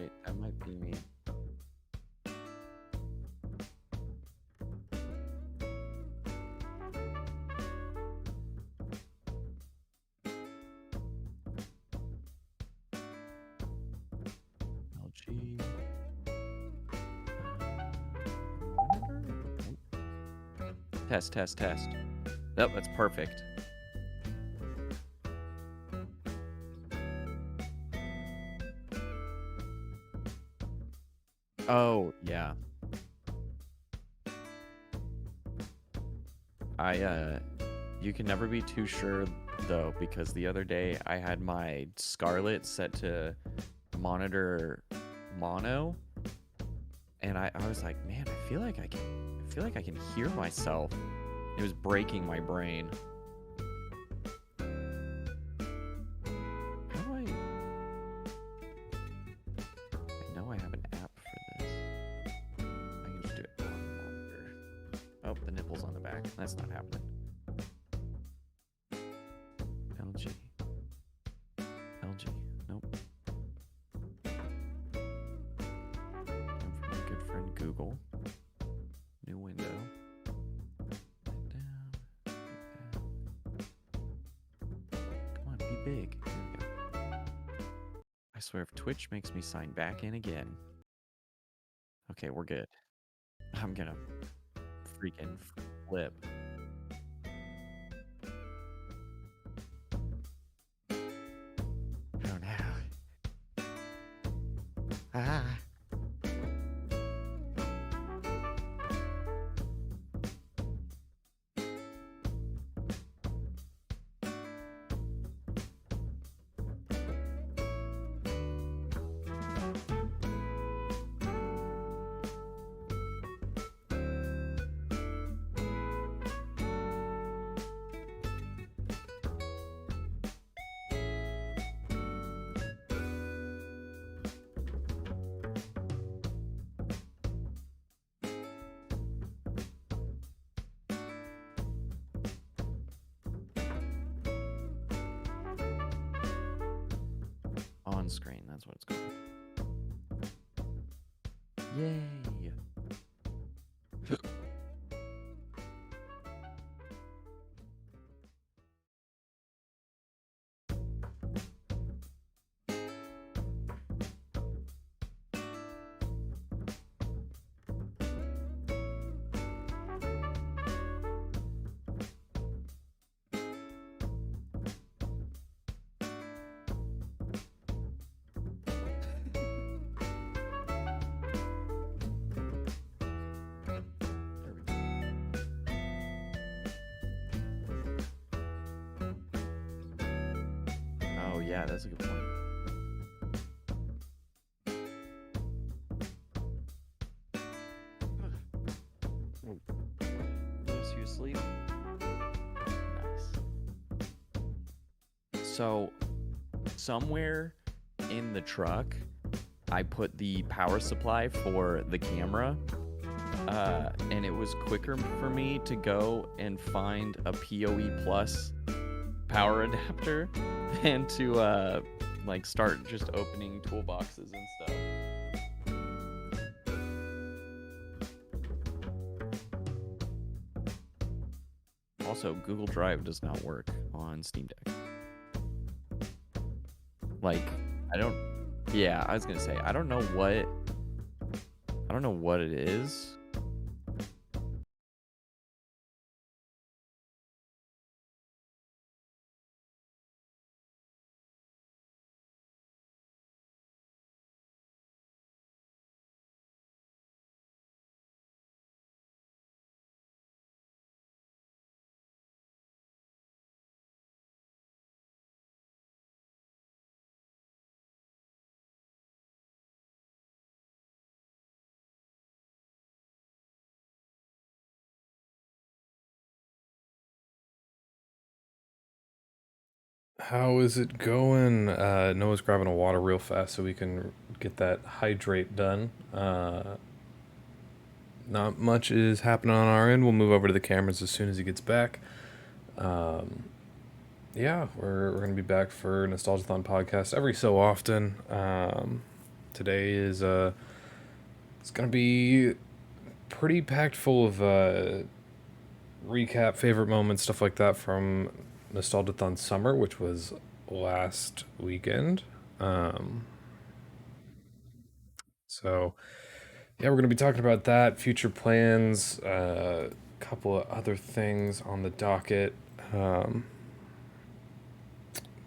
Wait, that might be me. LG. Monitor? Test, test, test. Nope, that's perfect. Oh, yeah. You can never be too sure though, because the other day I had my Scarlett set to monitor mono, and I was like, man, I feel like I can hear myself. It was breaking my brain. How do I know I have an app for this. I can just do it on the monitor. Oh, the nipple's on the back. That's not happening. LG. LG. Nope. Time for my good friend Google. New window. Down. Come on, be big. There we go. I swear, if Twitch makes me sign back in again. Okay, we're good. I'm gonna freaking flip. Oh no. Ah. On screen, that's what it's called. Yay! Oh yeah, that's a good point. Lose you asleep. Nice. So, somewhere in the truck, I put the power supply for the camera, and it was quicker for me to go and find a PoE Plus power adapter than to like start just opening toolboxes and stuff. Also, Google Drive does not work on Steam Deck. Like, yeah, I was gonna say, I don't know what it is. How is it going? Noah's grabbing a water real fast so we can get that hydrate done. Not much is happening on our end. We'll move over to the cameras as soon as he gets back. Yeah, we're going to be back for Nostalgiathon Podcast every so often. Today is it's gonna be pretty packed full of recap, favorite moments, stuff like that from Nostalgiathon Summer, which was last weekend. So yeah, we're gonna be talking about that, future plans, a couple of other things on the docket.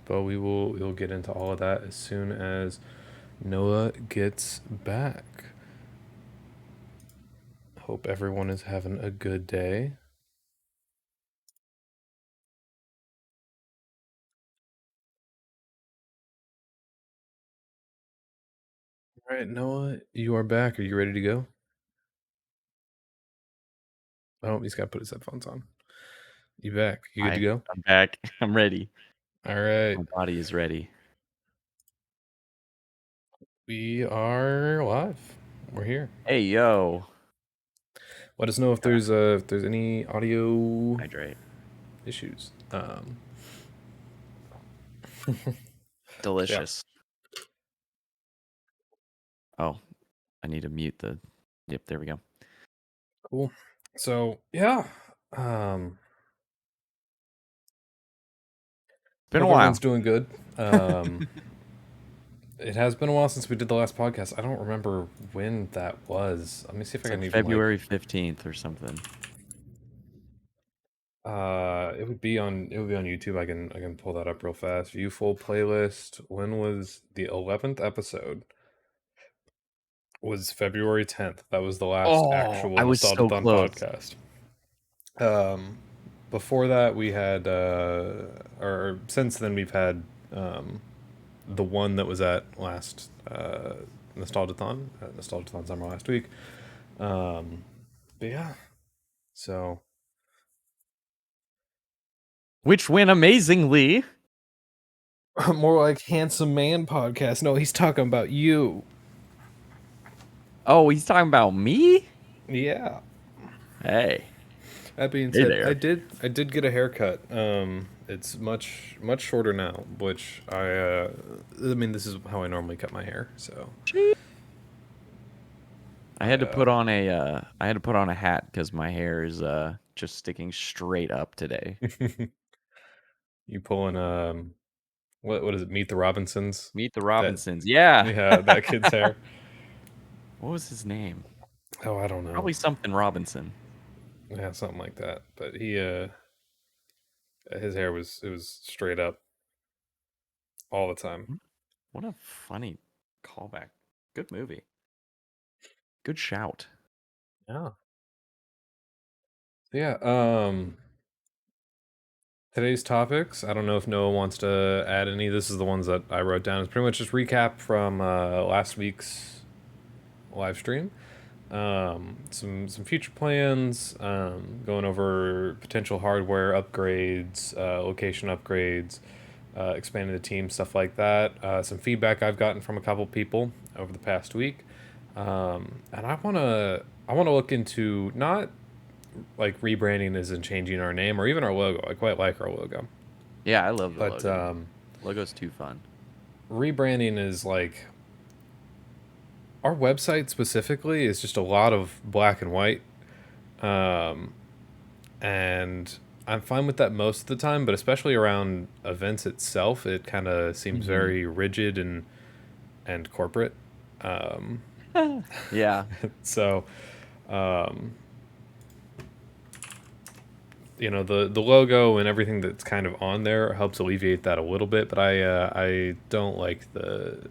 But we'll get into all of that as soon as Noah gets back. Hope everyone is having a good day. All right, Noah, you are back. Are you ready to go? Oh, he's got to put his headphones on. You back? You good to go? I'm back. I'm ready. All right. My body is ready. We are live. We're here. Hey, yo. Let us know if there's any audio Hydrate. issues. Delicious. Oh, I need to mute the. Yep, there we go. Cool. So yeah. Been a Hope while. everyone's doing good. It has been a while since we did the last podcast. I don't remember when that was. Let me see if I can even February 15th or something. It would be on YouTube. I can pull that up real fast. View full playlist. When was the 11th episode? Was February 10th. That was the last actual I was so Nostalgiathon close. podcast. Before that we had or since then we've had the one that was at last Nostalgiathon Summer last week. But yeah. So Which went amazingly. more like Handsome Man podcast. No, he's talking about you. Oh, he's talking about me? Yeah. Hey. That being Hey said, there. I did get a haircut. It's much shorter now, which I mean this is how I normally cut my hair. So I had to put on a hat because my hair is just sticking straight up today. you pulling what is it? Meet the Robinsons. Meet the Robinsons. Yeah. Yeah, that kid's hair. What was his name? Oh, I don't know. Probably something Robinson. Yeah, something like that. But he his hair was straight up all the time. What a funny callback. Good movie. Good shout. Yeah. Yeah. Today's topics. I don't know if Noah wants to add any. This is the ones that I wrote down. It's pretty much just recap from last week's live stream. Some future plans. Going over potential hardware upgrades, location upgrades, expanding the team, stuff like that. Some feedback I've gotten from a couple people over the past week, and I wanna look into not like rebranding isn't changing our name or even our logo. I quite like our logo. Yeah, I love the But logo. Logo's too fun. rebranding is like our website specifically is just a lot of black and white. And I'm fine with that most of the time, but especially around events itself, it kind of seems very rigid and corporate. Yeah. So the logo and everything that's kind of on there helps alleviate that a little bit, but I don't like the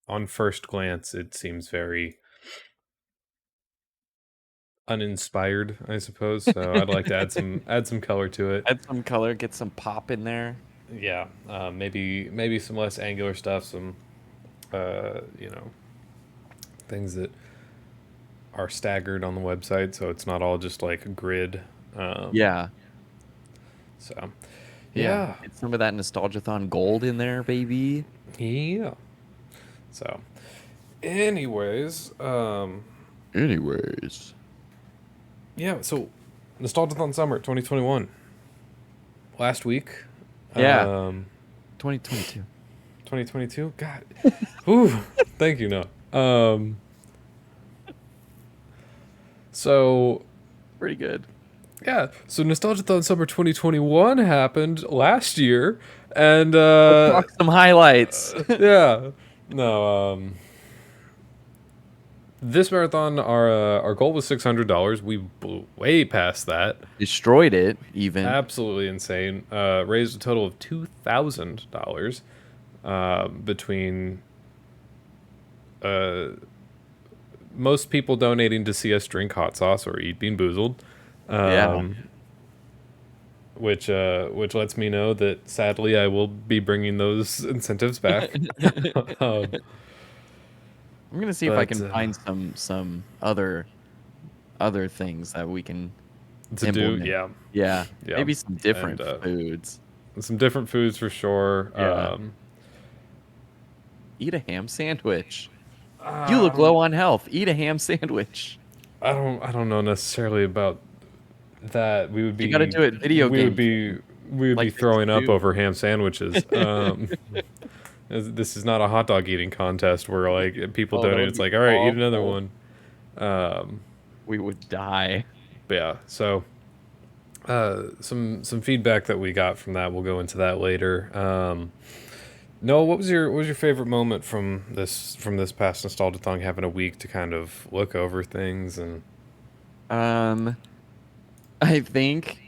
on first glance it seems very uninspired, I suppose. So I'd like to add some color to it. Add some color, get some pop in there. Yeah, maybe some less angular stuff, some things that are staggered on the website, so it's not all just like a grid. Yeah. So, Yeah. Get some of that Nostalgiathon gold in there, baby. yeah. So, anyways, yeah. So, Nostalgiathon Summer 2021. Last week. Yeah. 2022. 2022. God, ooh, thank you. No, so Pretty good. yeah, so Nostalgiathon Summer 2021 happened last year, and Let's talk some highlights. yeah, no, this marathon our goal was $600. We blew way past that. Destroyed it, even. Absolutely insane. Raised a total of $2,000 between most people donating to see us drink hot sauce or eat Bean Boozled, Yeah. which lets me know that sadly I will be bringing those incentives back. um, I'm gonna see if I but can find some other things that we can to do, implement. yeah, Yeah, yeah, maybe some and different foods. some different foods for sure. Yeah, eat a ham sandwich. You look Um, low on health. Eat a ham sandwich. I don't know necessarily about that. You got to do it video We would game be we would be like this throwing up too. over ham sandwiches. This is not a hot dog eating contest where like people Oh, that donate. would It's be like, all right, eat another awful. one. Um, We would die. but yeah, so some feedback that we got from that. We'll go into that later. Noah, what was your favorite moment from this past Nostalgiathon? Having a week to kind of look over things and Um, I think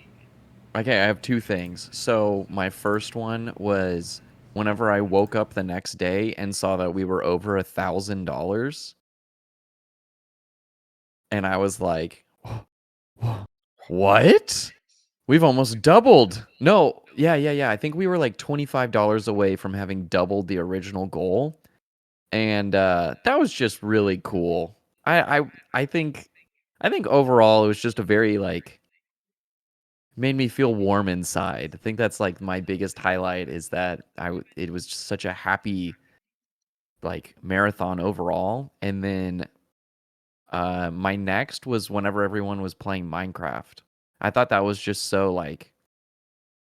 okay, I have two things. So my first one was whenever I woke up the next day and saw that we were over $1,000, and I was like, "What? We've almost doubled." No, yeah. I think we were like $25 away from having doubled the original goal, and that was just really cool. I think overall it was just a very like made me feel warm inside. I think that's like my biggest highlight is that it was just such a happy like marathon overall. And then my next was whenever everyone was playing Minecraft. I thought that was just so like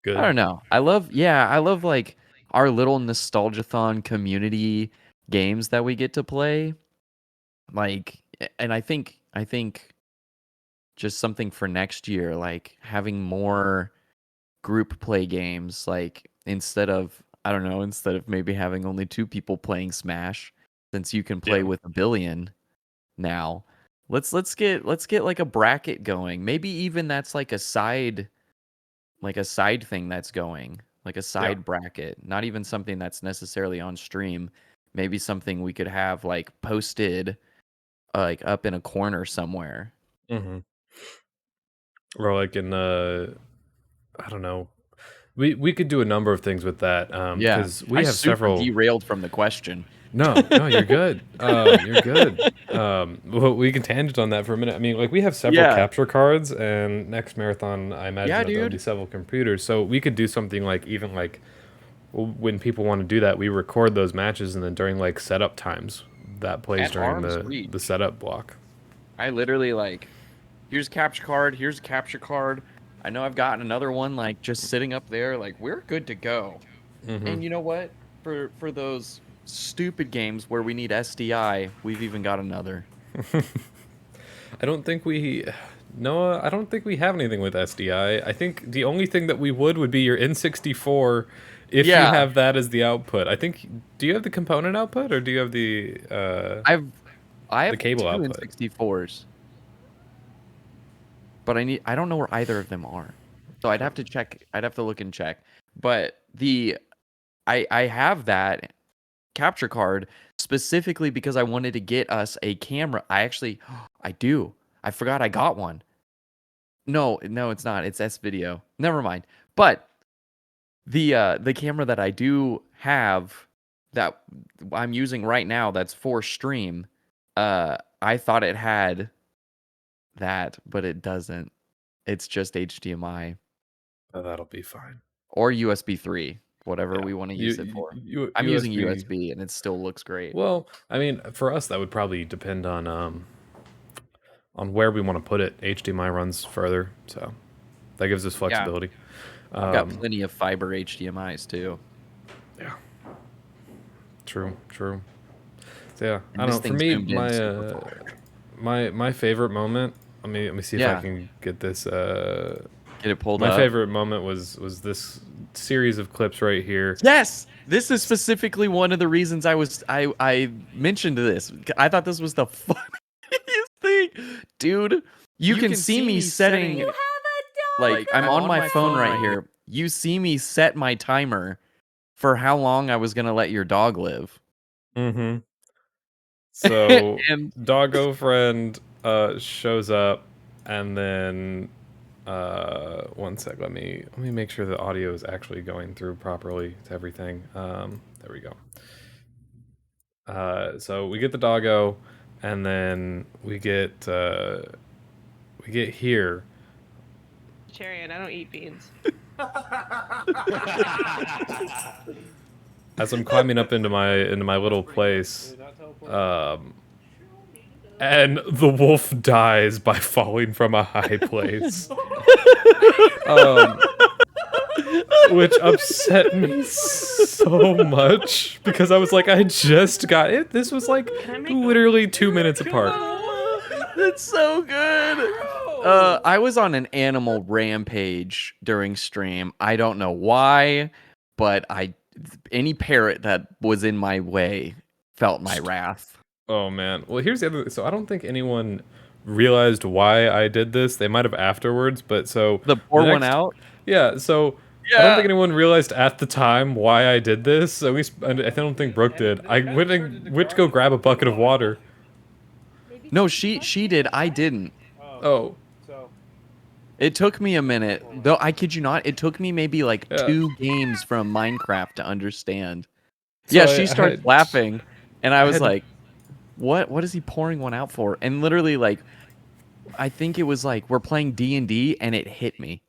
I good. don't know. I love like our little nostalgiathon community games that we get to play. Like and I think just something for next year like having more group play games like instead of I don't know, instead of maybe having only two people playing Smash since you can play Yeah. with a billion now. Let's get like a bracket going. Maybe even that's like a side thing that's going. Like a Yeah. side bracket, not even something that's necessarily on stream. Maybe something we could have like posted like up in a corner somewhere. Hmm. Or like in I don't know. We could do a number of things with that Yeah. because I we have super several. derailed from the question. No, you're good. You're good. Well, we can tangent on that for a minute. I mean, like we have several Yeah. capture cards, and next marathon, I imagine Yeah, that there'll be dude. several computers. So we could do something like even like when people want to do that, we record those matches, and then during like setup times, that plays At during arm's the reach. setup block. I literally like here's a capture card, here's a capture card. I know I've got another one like just sitting up there like we're good to go. Hmm. And you know what? For those stupid games where we need SDI, we've even got another. I don't think we. Noah, I don't think we have anything with SDI. I think the only thing that we would be your N64 if you Yeah, have that as the output. I think do you have the component output or do you have I've I the have cable two output? N64s, but I don't know where either of them are. So I'd Oh, have to check. I'd have to look and check. But I have that capture card specifically because I wanted to get us a camera. I actually I do. I forgot I got one. No, it's not. It's S video. Never mind. But the camera that I do have that I'm using right now that's for stream, I thought it had that, but it doesn't. It's just HDMI that'll be fine. or USB 3, whatever Yeah, we want to use it for. I'm using USB. USB and it still looks great. Well, I mean, for us that would probably depend on where we want to put it. HDMI runs further, so that gives us Yeah, flexibility. I've got Um, plenty of fiber HDMIs too. yeah. True. So yeah, I And don't this know. For thing me, zoomed in super far. my favorite moment. Let me see if I Yeah, can get this. get it pulled My up. favorite moment was this series of clips right here. Yes, this is specifically one of the reasons I mentioned this. I thought this was the funniest thing, dude. You can see me setting. Like, I'm on my phone right here. You see me set my timer for how long I was gonna let your dog live. Mm-hmm. So And Doggo friend shows up, and then one sec. Let me make sure the audio is actually going through properly to everything. There we go. So we get the Doggo, and then we get here. Chariot, I don't eat beans. As I'm climbing up into my little place, and the wolf dies by falling from a high place, which upset me so much because I was like, I just got it. This was like literally 2 minutes apart. that's so good. I was on an animal rampage during stream. I don't know why, but any parrot that was in my way felt my wrath. Oh man. Well, here's the other. So I don't think anyone realized why I did this. They might have afterwards, but so The pour one out. Yeah. So I don't think anyone realized at the time why I did this. At least I don't think Brooke did. I went to go grab a bucket of water. No, she did. I didn't. Oh. It took me a minute, though. I kid you not. It took me maybe like 2 games from Minecraft to understand. So Yeah, she starts had- laughing, and I was had- like, "What is he pouring one out for?" And literally, like, I think it was like we're playing D&D, and it hit me.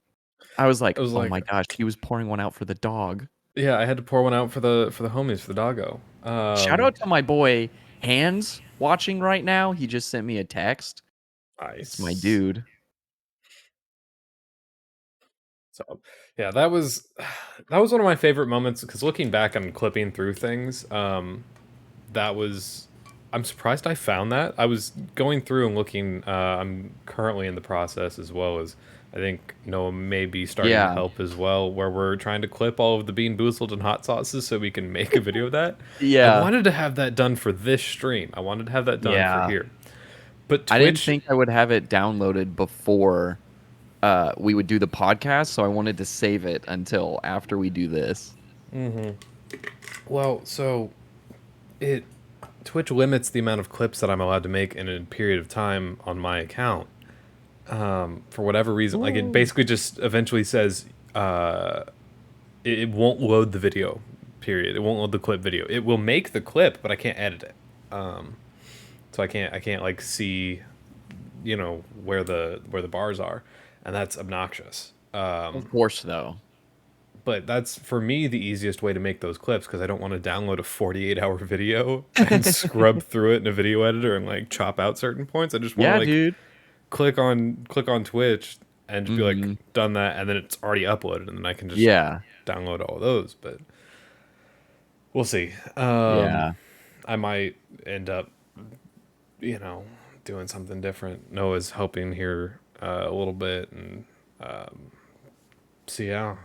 I was like, I was "Oh like- my gosh, he was pouring one out for the dog." Yeah, I had to pour one out for the homies, for the Doggo. Shout out to my boy Hands watching right now. He just sent me a text. Nice. It's my dude. So yeah, that was one of my favorite moments because looking back and clipping through things, that was I'm surprised I found that. I was going through and looking. I'm currently in the process as well as I think Noah may be starting to Yeah. help as well, where we're trying to clip all of the Bean Boozled and hot sauces so we can make a video of that. Yeah. I wanted to have that done for this stream. I wanted to have that done Yeah. for here. But Twitch, I didn't think I would have it downloaded before we would do the podcast, so I wanted to save it until after we do this. Well, so Twitch limits the amount of clips that I'm allowed to make in a period of time on my account. For whatever reason, like it basically just eventually says it won't load the video. Period. It won't load the clip video. It will make the clip, but I can't edit it. So I can't like see, where the bars are, and that's obnoxious. Of course, though. But that's for me the easiest way to make those clips because I don't want to download a 48-hour video and scrub through it in a video editor and like chop out certain points. I just want to like dude. click on Twitch and just be like done that, and then it's already uploaded, and then I can just download all of those. But we'll see. Yeah. I might end up, doing something different. Noah's helping here a little bit, and so yeah.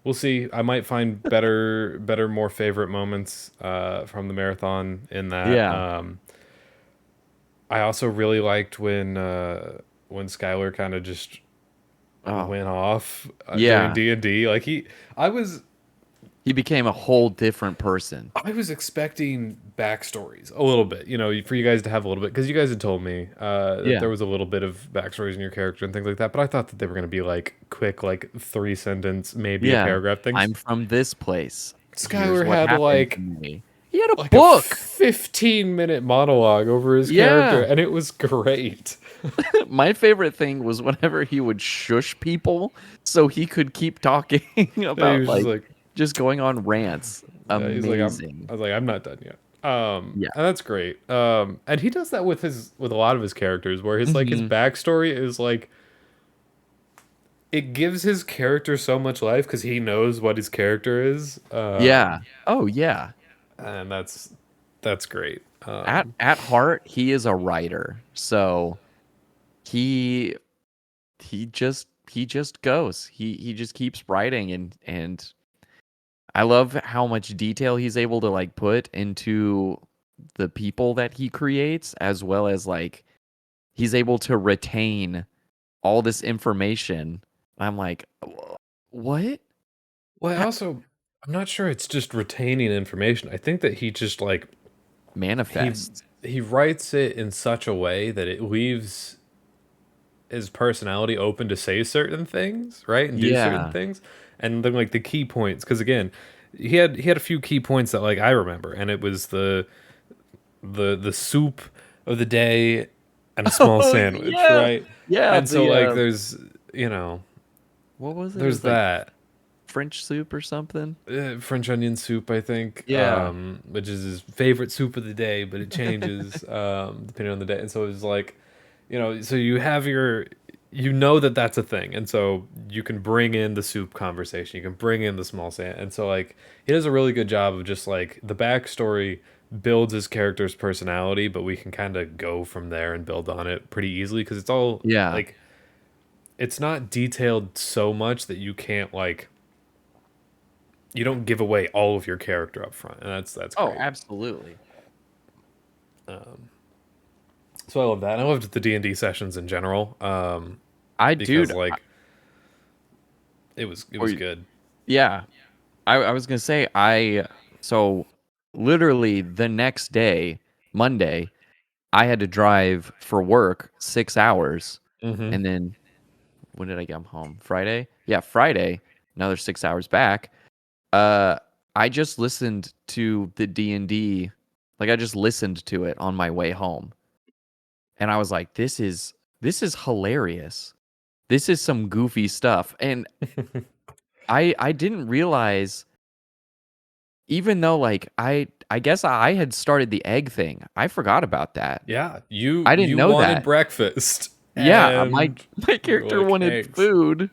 We'll see. I might find better, more favorite moments from the marathon in that. Yeah. I also really liked when Skylar kind of just went off during D&D. Like He became a whole different person. I was expecting backstories a little bit, for you guys to have a little bit, because you guys had told me that there was a little bit of backstories in your character and things like that, but I thought that they were going to be like quick, like 3-sentence, maybe a paragraph things. I'm from this place. Skylar had like he had a like book. a 15-minute monologue over his character, and it was great. My favorite thing was whenever he would shush people so he could keep talking about just going on rants. Amazing. I was like, I'm not done yet. And that's great. And he does that with a lot of his characters, where his like his backstory is like, it gives his character so much life because he knows what his character is. Yeah. Oh yeah. and that's great. At heart, he is a writer, so he he just goes. He just keeps writing, and I love how much detail he's able to like put into the people that he creates, as well as like he's able to retain all this information. I'm like, what? Well, How- I'm not sure it's just retaining information. I think that he just like he Manifests. he writes it in such a way that it leaves his personality open to say certain things, right, and do certain Yeah. things, and then like the key points. Because again, he had a few key points that like I remember, and it was the soup of the day and a small Oh sandwich, yeah, right? yeah. And so like The there's you know what was it? It there's was like that. French soup or something. French onion soup, I think, Yeah. which is his favorite soup of the day, but it changes depending on the day. And so it's like, so you have that that's a thing, and so you can bring in the soup conversation, you can bring in the small sand, and so like he does a really good job of just like the backstory builds his character's personality, but we can kind of go from there and build on it pretty easily because it's all Yeah. like it's not detailed so much that you can't like you don't give away all of your character up front, and that's Oh, great. absolutely. So I love that. And I loved the D&D sessions in general, because Dude. like it was good. Yeah. I was gonna say so literally the next day, Monday, I had to drive for work 6 hours, Mm-hmm. and then when did I get home? Friday? Yeah, Friday, another 6 hours back. Uh, I just listened to the D&D, like I just listened to it on my way home, and I was like, this is hilarious. This is some goofy stuff, and I didn't realize, even though like I guess I had started the egg thing. I forgot about that. Yeah, you I didn't you know wanted that. breakfast, Yeah, my and my you were character like wanted eggs, food,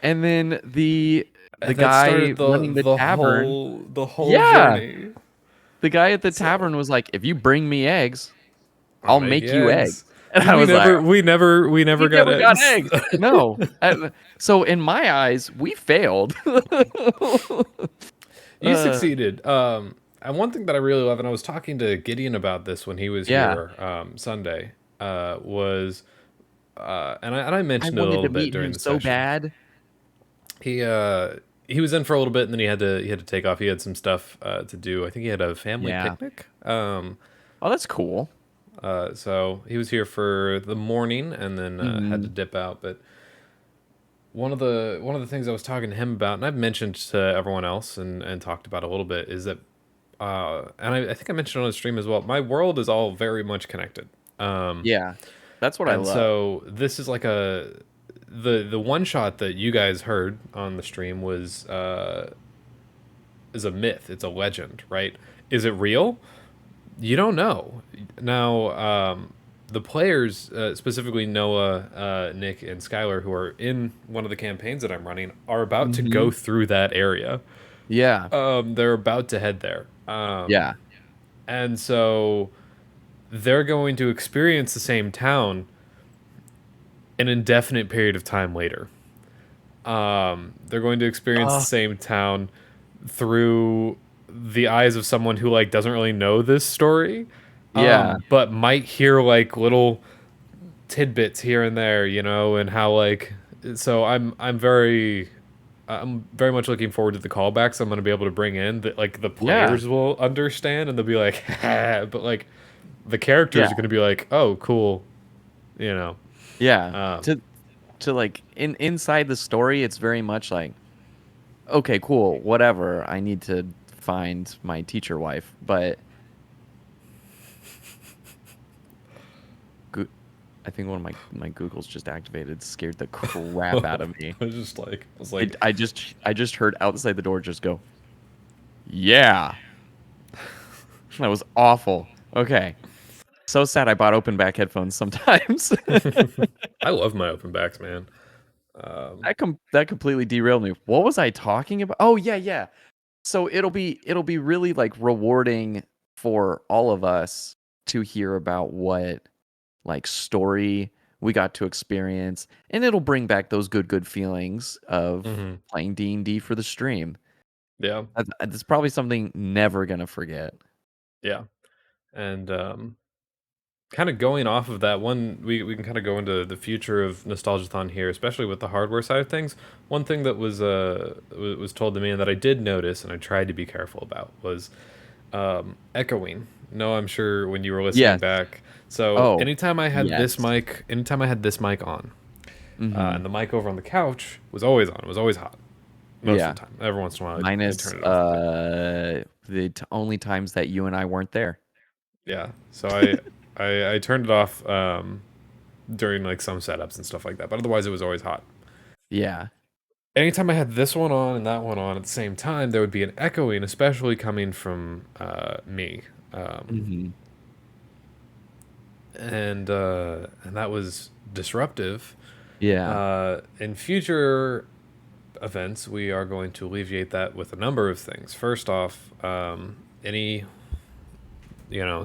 and then the and that guy started the running the the tavern, whole the whole yeah, journey. the guy at the So tavern was like, "If you bring me eggs, I'll I'll make make you you eggs." eggs. And I We was like, never we never we never "We got never got eggs. eggs." No. So in my eyes, we failed. You uh, succeeded. And one thing that I really love, and I was talking to Gideon about this when he was yeah, here Sunday, was, and I I mentioned it a wanted little to bit meet during him the so session. bad. He was in for a little bit, and then he had to take off. He had some stuff to do. I think he had a family Yeah. picnic. Oh, that's cool. So he was here for the morning, and then had to Mhm. dip out. But one of the things I was talking to him about, and I've mentioned to everyone else and talked about a little bit, is that and I think I mentioned on the stream as well. My world is all very much connected, Yeah. That's what I and love. so this is like the one shot that you guys heard on the stream was is a myth. It's a legend, right? Is it real? You don't know. Now, the players, specifically Noah, Nick, and Skylar, who are in one of the campaigns that I'm running, are about to go Mhm. through that area. Yeah. They're about to head there. Yeah. And so they're going to experience the same town an indefinite period of time later. They're going to experience the Oh, same town through the eyes of someone who like doesn't really know this story, yeah. but might hear like little tidbits here and there, and how like so I'm very much looking forward to the callbacks I'm going to be able to bring in that like the Yeah. players will understand and they'll be like but like the Yeah. characters are going to be like, oh cool, you know. Yeah. Um To like inside the story, it's very much like, okay, cool, whatever. I need to find my teacher wife, but Goo- I think one of my Googles just activated, scared the crap out of me. I was like I just heard outside the door just go, yeah. That was awful. Okay. So sad I bought open back headphones sometimes. I love my open backs, man. Um That completely derailed me. What was I talking about? Oh yeah, yeah. So it'll be really like rewarding for all of us to hear about what like story we got to experience, and it'll bring back those good feelings of Hmm. playing D&D for the stream. Yeah, That's probably something never gonna forget. yeah, and kind of going off of that one, we can kind of go into the future of Nostalgiathon here, especially with the hardware side of things. One thing that was told to me and that I did notice and I tried to be careful about was echoing. No, I'm sure when you were listening Yes. back. So Oh, yes. anytime I had this mic on, Mhm. and the mic over on the couch was always on. It was always hot most of Yeah. the time. Every once in a while, I'd Minus, turn it off a bit. the only times that you and I weren't there. Yeah. So I turned it off during like some setups and stuff like that. But otherwise, it was always hot. Yeah. Anytime I had this one on and that one on at the same time, there would be an echoing, especially coming from me. Um, Mhm. and that was disruptive. Yeah. In future events, we are going to alleviate that with a number of things. First off, any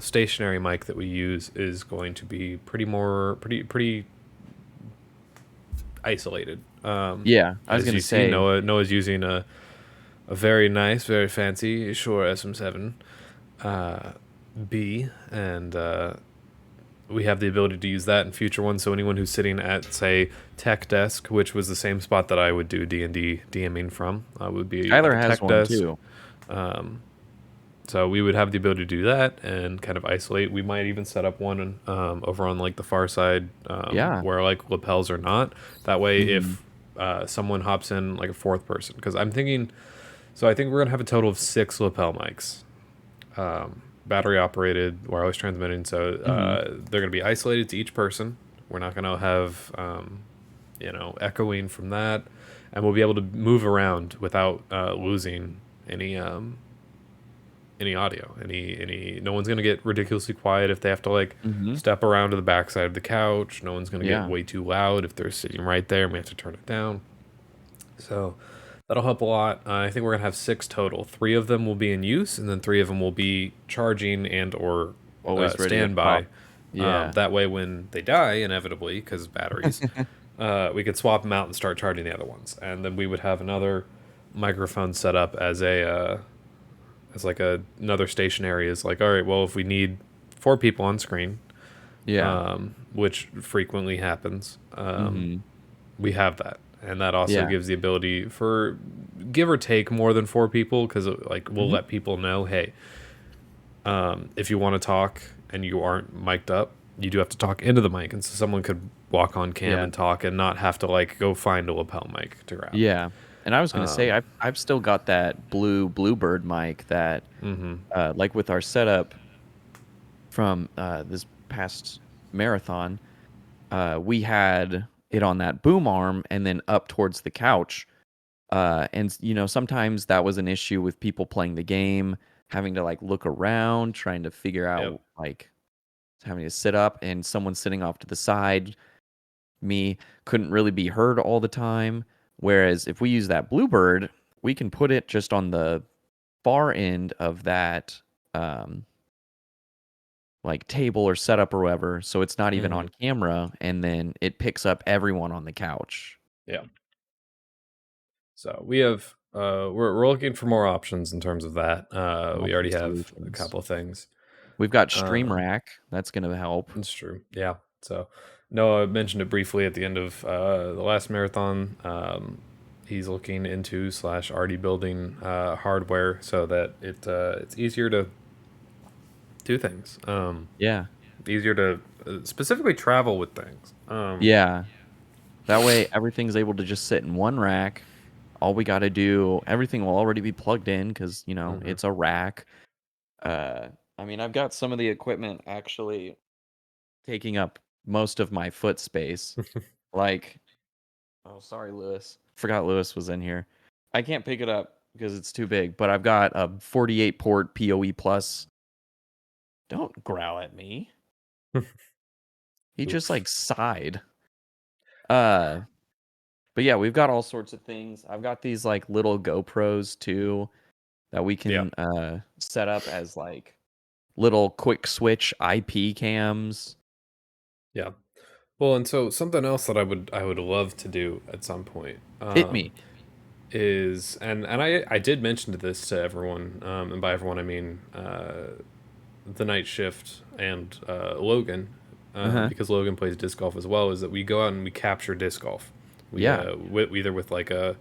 stationary mic that we use is going to be pretty isolated. Yeah. I was As gonna you see, say, Noah's using a very nice, very fancy Shure SM7 B, and we have the ability to use that in future ones. So anyone who's sitting at, say, tech desk, which was the same spot that I would do D&D DMing from, would be Tyler the has tech one desk. too. So we would have the ability to do that and kind of isolate. We might even set up one over on like the far side, Yeah. where like lapels are not. That way, Mhm. if someone hops in like a fourth person, because I'm thinking, so I think we're gonna have a total of 6 lapel mics, battery operated, wireless transmitting. So Mhm. they're gonna be isolated to each person. We're not gonna have echoing from that, and we'll be able to move around without losing any audio, any no one's gonna get ridiculously quiet if they have to like Mhm. step around to the backside of the couch. No one's gonna get Yeah. way too loud if they're sitting right there and we have to turn it down. So that'll help a lot. I think we're gonna have 6 total. 3 of them will be in use, and then 3 of them will be charging and or Always ready to pop. standby. Yeah. That way, when they die, inevitably because batteries, we could swap them out and start charging the other ones, and then we would have another microphone set up as another stationary. Is like, all right, well, if we need 4 people on screen, Yeah. which frequently happens, Mhm. we have that, and that also Yeah. gives the ability for give or take more than 4 people, because like we'll Mhm. let people know, hey, if you want to talk and you aren't mic'd up, you do have to talk into the mic, and so someone could walk on cam Yeah. and talk and not have to like go find a lapel mic to grab. Yeah. And I was gonna say, Um, I've still got that Bluebird mic that, mm-hmm. like with our setup from this past marathon, we had it on that boom arm and then up towards the couch. And sometimes that was an issue with people playing the game, having to like look around, trying to figure Yep. out like having to sit up and someone sitting off to the side. Me couldn't really be heard all the time. Whereas if we use that Bluebird, we can put it just on the far end of that um, like table or setup or whatever, so it's not even Mm-hmm. on camera, and then it picks up everyone on the couch. Yeah. So we have we're looking for more options in terms of that. We already Multiple have a solutions. couple of things. We've got Stream Um, Rack. That's gonna help. it's true. Yeah. So Noah mentioned it briefly at the end of the last marathon. He's looking into slash already building hardware so that it's easier to do things. Yeah. Easier to specifically travel with things. Yeah. That way everything's able to just sit in one rack. All we got to do, everything will already be plugged in because, Mhm. it's a rack. I mean, I've got some of the equipment actually taking up most of my foot space. Like, oh, sorry, Lewis. Forgot Lewis was in here. I can't pick it up because it's too big, but I've got a 48 port PoE plus. Don't growl at me. He just Oof. like sighed. Uh, but yeah, we've got all sorts of things. I've got these like little GoPros too that we Yeah. can set up as like little quick switch IP cams. Yeah. Well, and so something else that I would love to do at some point Hit me. is, and I did mention this to everyone, and by everyone I mean the night shift and Logan, Uh-huh. because Logan plays disc golf as well, is that we go out and we capture disc golf. We Yeah. either with like a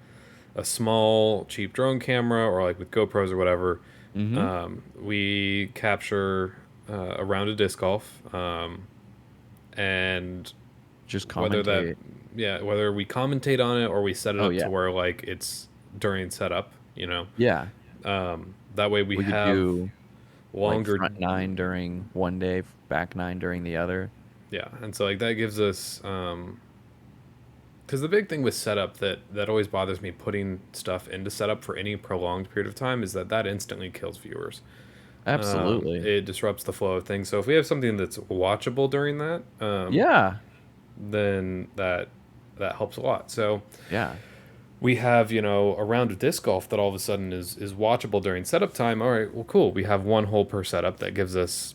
small cheap drone camera or like with GoPros or whatever. Mm-hmm. We capture a round of disc golf, and Just whether that, commentate. yeah, whether we commentate on it or we set it Oh up to yeah. where like it's during setup, Yeah. that way we We could have do like longer. front 9 during one day, back 9 during the other. Yeah, and so like that gives us, because the big thing with setup that always bothers me putting stuff into setup for any prolonged period of time is that instantly kills viewers. Absolutely. It disrupts the flow of things. So if we have something that's watchable during that, Yeah. then that helps a lot. So Yeah. we have, a round of disc golf that all of a sudden is watchable during setup time. All right, well, cool. We have one hole per setup that gives us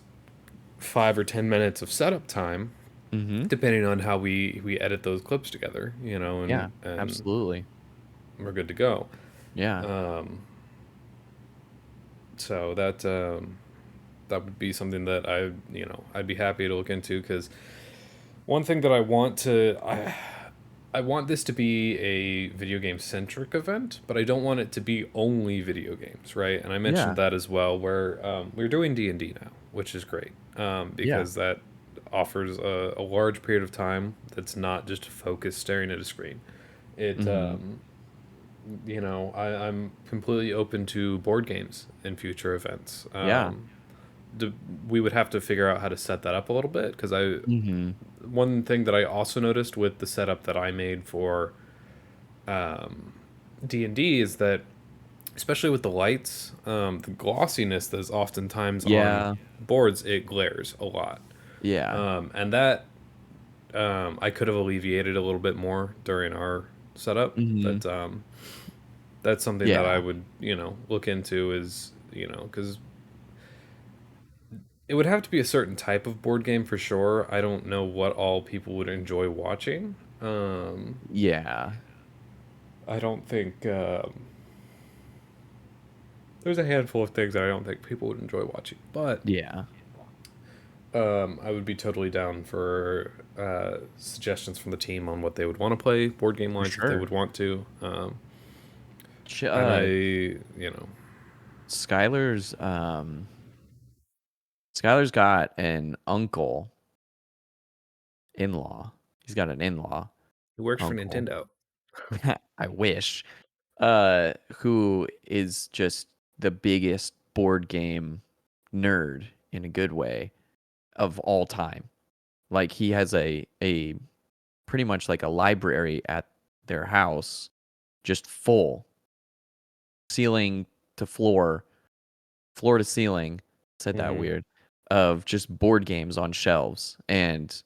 5 or 10 minutes of setup time, Mm-hmm. depending on how we edit those clips together, Yeah. and Absolutely. we're good to go. Yeah. So that would be something that I'd be happy to look into, because one thing that I want this to be a video game centric event, but I don't want it to be only video games, right? And I mentioned Yeah. that as well, where we're doing D&D now, which is great, Yeah. because that offers a large period of time that's not just focused staring at a screen. It Mm-hmm. I'm completely open to board games in future events. Yeah. We would have to figure out how to set that up a little bit, because Mm-hmm. one thing that I also noticed with the setup that I made for D&D is that, especially with the lights, the glossiness that is oftentimes on Yeah. boards, it glares a lot, Yeah. and that I could have alleviated a little bit more during our setup. Mm-hmm. But that's something that I Yeah. would look into, is because it would have to be a certain type of board game for sure. I don't know what all people would enjoy watching. Yeah. I don't think there's a handful of things that I don't think people would enjoy watching, but Yeah. I would be totally down for suggestions from the team on what they would want to play board game For wise if they sure. would want to. Ch- And Uh, Skylar's Skylar's got an uncle in-law. He's got an in-law it works for uncle. Nintendo. I wish. Who is just the biggest board game nerd in a good way of all time. Like he has a pretty much like a library at their house, just full, ceiling to floor, floor to ceiling. Said that Hmm. weird. Of just board games on shelves, and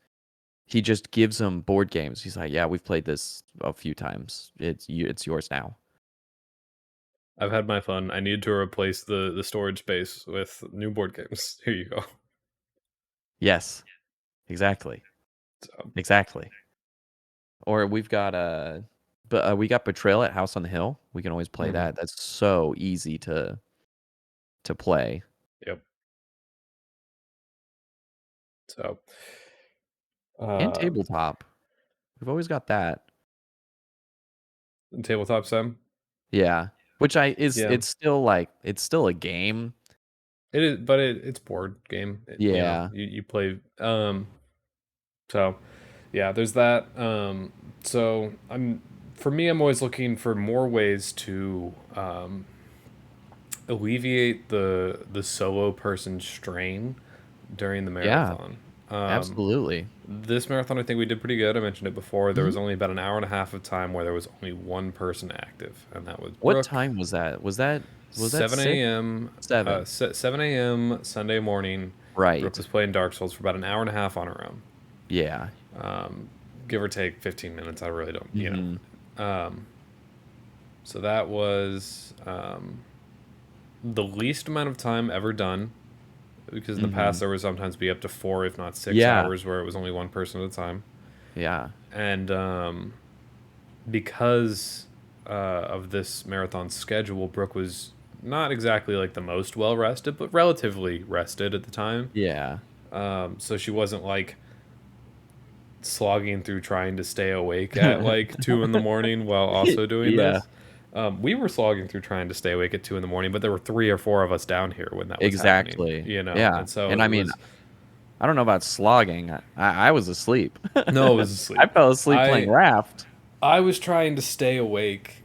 he just gives them board games. He's like, "Yeah, we've played this a few times. It's yours now." I've had my fun. I need to replace the storage space with new board games. Here you go. Yes, exactly, So, exactly. Or we've got but we got Betrayal at House on the Hill. We can always play mhm. that. That's so easy to play. Yep. So, And uh, tabletop. We've always got that. tabletop sim. Yeah. Which Yeah, it's still like it's still a game. it is, but it's board game. Yeah. You play. So, yeah, there's that. So for me, I'm always looking for more ways to alleviate the solo person strain during the Yeah, marathon. absolutely. This marathon, I think we did pretty good. I mentioned it before. There Mhm. was only about an hour and a half of time where there was only one person active, and that was What Brooke. time was that? Was that 7 6? a.m. 7. 7 a.m. Sunday morning. Brooke Right. was playing Dark Souls for about an hour and a half on her own, Yeah. give or take 15 minutes. I really don't. Mhm. Um, so that was the least amount of time ever done, because in the past there would sometimes be up to 4, if not 6 Yeah. hours where it was only one person at a time. Yeah. And because of this marathon schedule, Brooke was not exactly like the most well rested, but relatively rested at the time. Yeah. So she wasn't like slogging through trying to stay awake at like 2 in the morning while also doing Yeah. this. We were slogging through trying to stay awake at 2 in the morning, but there were 3 or 4 of us down here when that was Exactly. happening, you know? Yeah. And so And I mean, I don't know about slogging. I was asleep. no, it was asleep. I fell asleep playing Raft. I was trying to stay awake,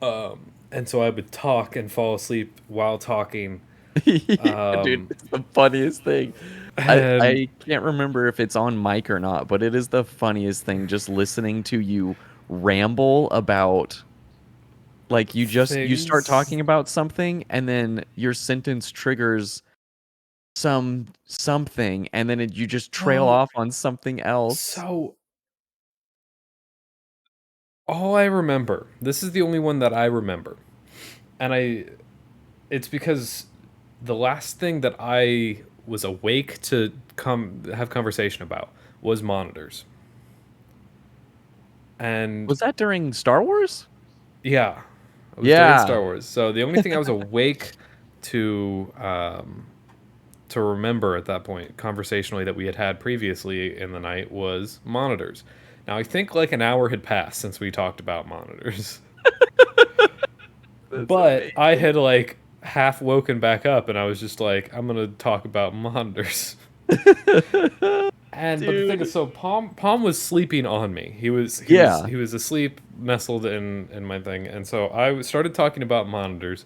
and so I would talk and fall asleep while talking. Yeah, dude, it's the funniest thing. and- I can't remember if it's on mic or not, but it is the funniest thing just listening to you ramble about, like, you start Things. talking about something and then your sentence triggers something and then you just trail Well, off on something else. So all I remember, this is the only one that I remember, and it's because the last thing that I was awake to have conversation about was monitors. And Was that during Star Wars? yeah, it was during Yeah. Star Wars. So the only thing I was awake to remember at that point conversationally that we had previously in the night was monitors. Now I think like an hour had passed since we talked about monitors. But amazing. I had like half woken back up and I was just like, I'm gonna talk about monitors. But the thing is, so Palm was sleeping on me. He was asleep, nestled in my thing, and so I started talking about monitors,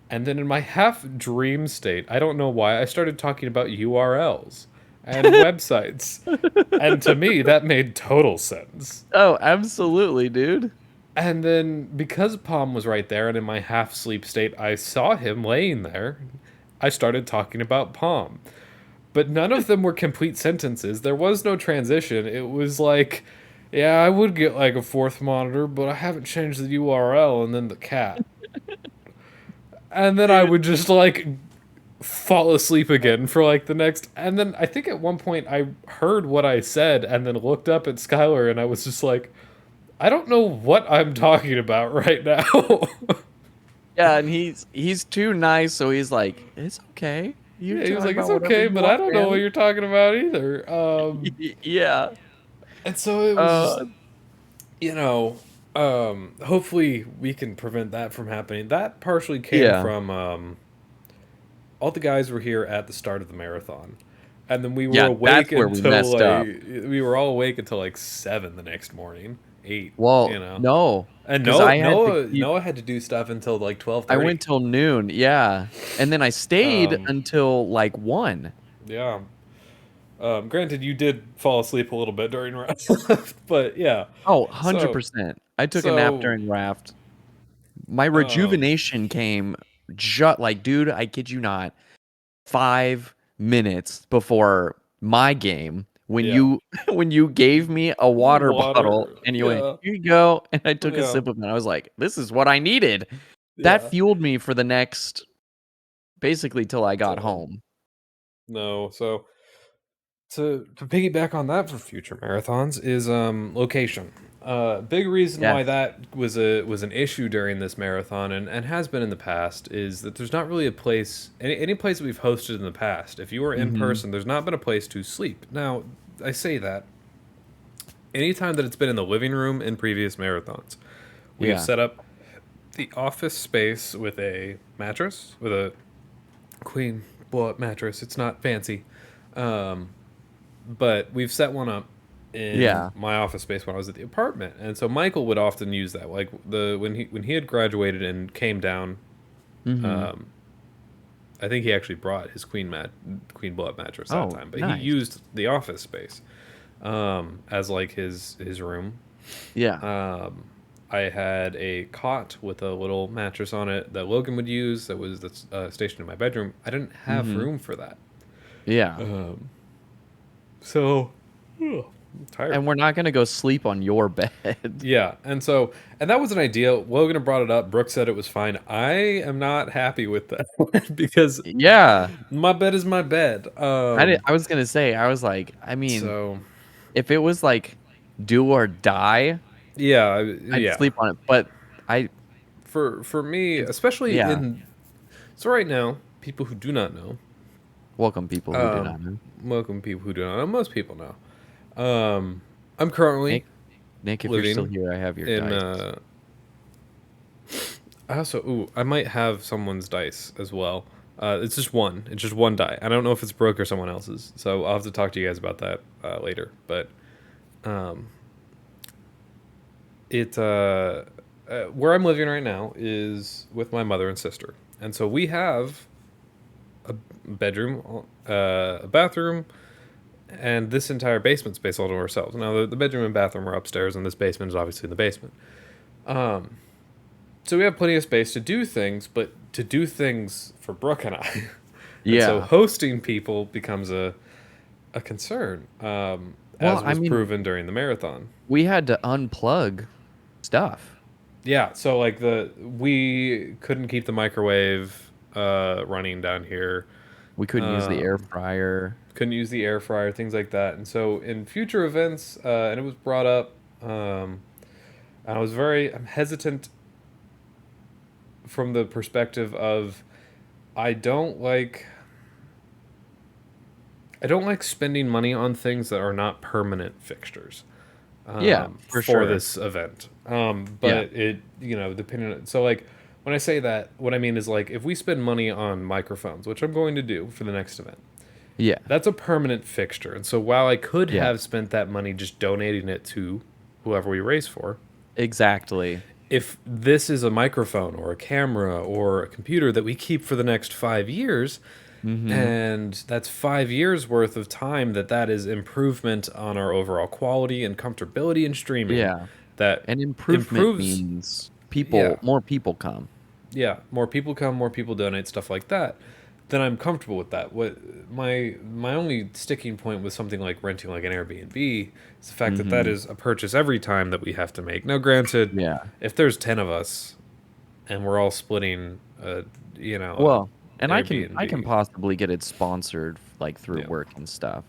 and then in my half dream state, I don't know why, I started talking about URLs and websites, and to me that made total sense. Oh, absolutely, dude. And then because Palm was right there, and in my half sleep state, I saw him laying there. I started talking about Palm. But none of them were complete sentences. There was no transition. It was like, yeah, I would get like a 4th monitor, but I haven't changed the URL, and then the cat. And then I would just like fall asleep again for like the next. And then I think at one point I heard what I said and then looked up at Skylar, and I was just like, I don't know what I'm talking about right now. Yeah, and he's too nice, so he's like, it's okay. Yeah, he was like, it's okay, but I don't know what you're talking about either. Yeah. And so it was just, you know, hopefully we can prevent that from happening. That partially came from all the guys were here at the start of the marathon. And then we were awake until we were all awake until like 7 the next morning. 8. Well, you know. no. And 'cause Noah had to do stuff until like 12:30. I went till noon, yeah. And then I stayed until like 1. Yeah. Granted, you did fall asleep a little bit during Raft, but yeah. Oh, 100%. I took a nap during Raft. My rejuvenation came like, dude, I kid you not, 5 minutes before my game when you gave me a water bottle and you went, here you go, and I took a sip of it. I was like, this is what I needed. That fueled me for the next, basically till I got home. No, so to piggyback on that for future marathons is location. Big reason why that was an issue during this marathon and has been in the past is that there's not really a place, any place that we've hosted in the past. If you were in person, there's not been a place to sleep. Now, I say that anytime that it's been in the living room in previous marathons, we have set up the office space with a mattress, with a queen blow-up mattress. It's not fancy, but we've set one up in my office space when I was at the apartment, and so Michael would often use that. Like when he had graduated and came down, I think he actually brought his queen blow-up mattress that time, but he used the office space as like his room. Yeah. I had a cot with a little mattress on it that Logan would use that was stationed in my bedroom. I didn't have room for that. Yeah. So tired. And we're not gonna go sleep on your bed. Yeah, and that was an idea. Logan brought it up. Brooke said it was fine. I am not happy with that because Yeah. my bed is my bed. I was gonna say, I was like, I mean, So if it was like do or die, yeah, I'd yeah. sleep on it. But I, For me, it's, especially yeah. in so right now, people who do not know, Welcome people who do not know. welcome people who do not know. Most people know. I'm currently Nick, if you're still living here, I have your in. dice. I also, I might have someone's dice as well. It's just one. It's just one die. I don't know if it's Brooke or someone else's, so I'll have to talk to you guys about that later. But, where I'm living right now is with my mother and sister, and so we have a bedroom, a bathroom, and this entire basement space all to ourselves. Now the bedroom and bathroom are upstairs, and this basement is obviously in the basement. So we have plenty of space to do things, but to do things for Brooke and I. And so Yeah. hosting people becomes a concern, as Well, I was mean, proven during the marathon. we had to unplug stuff. Yeah, so like we couldn't keep the microwave running down here. We couldn't use the air Um, fryer. couldn't use the air fryer, things like that. And so in future events, and it was brought up, I'm hesitant from the perspective of I don't like spending money on things that are not permanent fixtures. Yeah, for For sure. this event. Yeah. But it, depending on, so like when I say that, what I mean is like if we spend money on microphones, which I'm going to do for the next event, Yeah. that's a permanent fixture. And so while I could Yeah. have spent that money just donating it to whoever we race for, Exactly. if this is a microphone or a camera or a computer that we keep for the next 5 years, and that's 5 years worth of time that is improvement on our overall quality and comfortability in streaming. Yeah. That And improvement improves. means Yeah. more people come. Yeah, more people come, more people donate, stuff like that. Then I'm comfortable with that. What my only sticking point with something like renting like an Airbnb is the fact that is a purchase every time that we have to make. Now, granted, Yeah. if there's 10 of us and we're all splitting, Well, and I can Airbnb. possibly get it sponsored like through Yeah. work and stuff.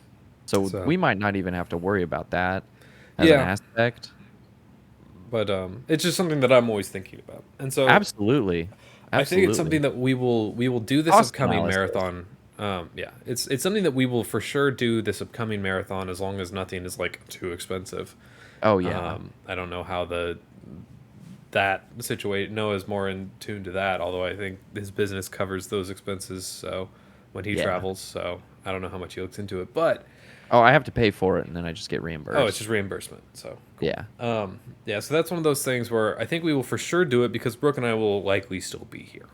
So So we might not even have to worry about that as an yeah, aspect. but it's just something that I'm always thinking about, and so Absolutely. I think it's Absolutely. something that we will do this Cost upcoming analysis. marathon. Yeah, it's something that we will for sure do this upcoming marathon as long as nothing is like too expensive. Oh yeah. I don't know how that situation. Noah's more in tune to that, although I think his business covers those expenses. So when he Yeah. travels, so I don't know how much he looks into it, but Oh, I have to pay for it and then I just get reimbursed. oh, it's just reimbursement. So Yeah. yeah, so that's one of those things where I think we will for sure do it because Brooke and I will likely still be here.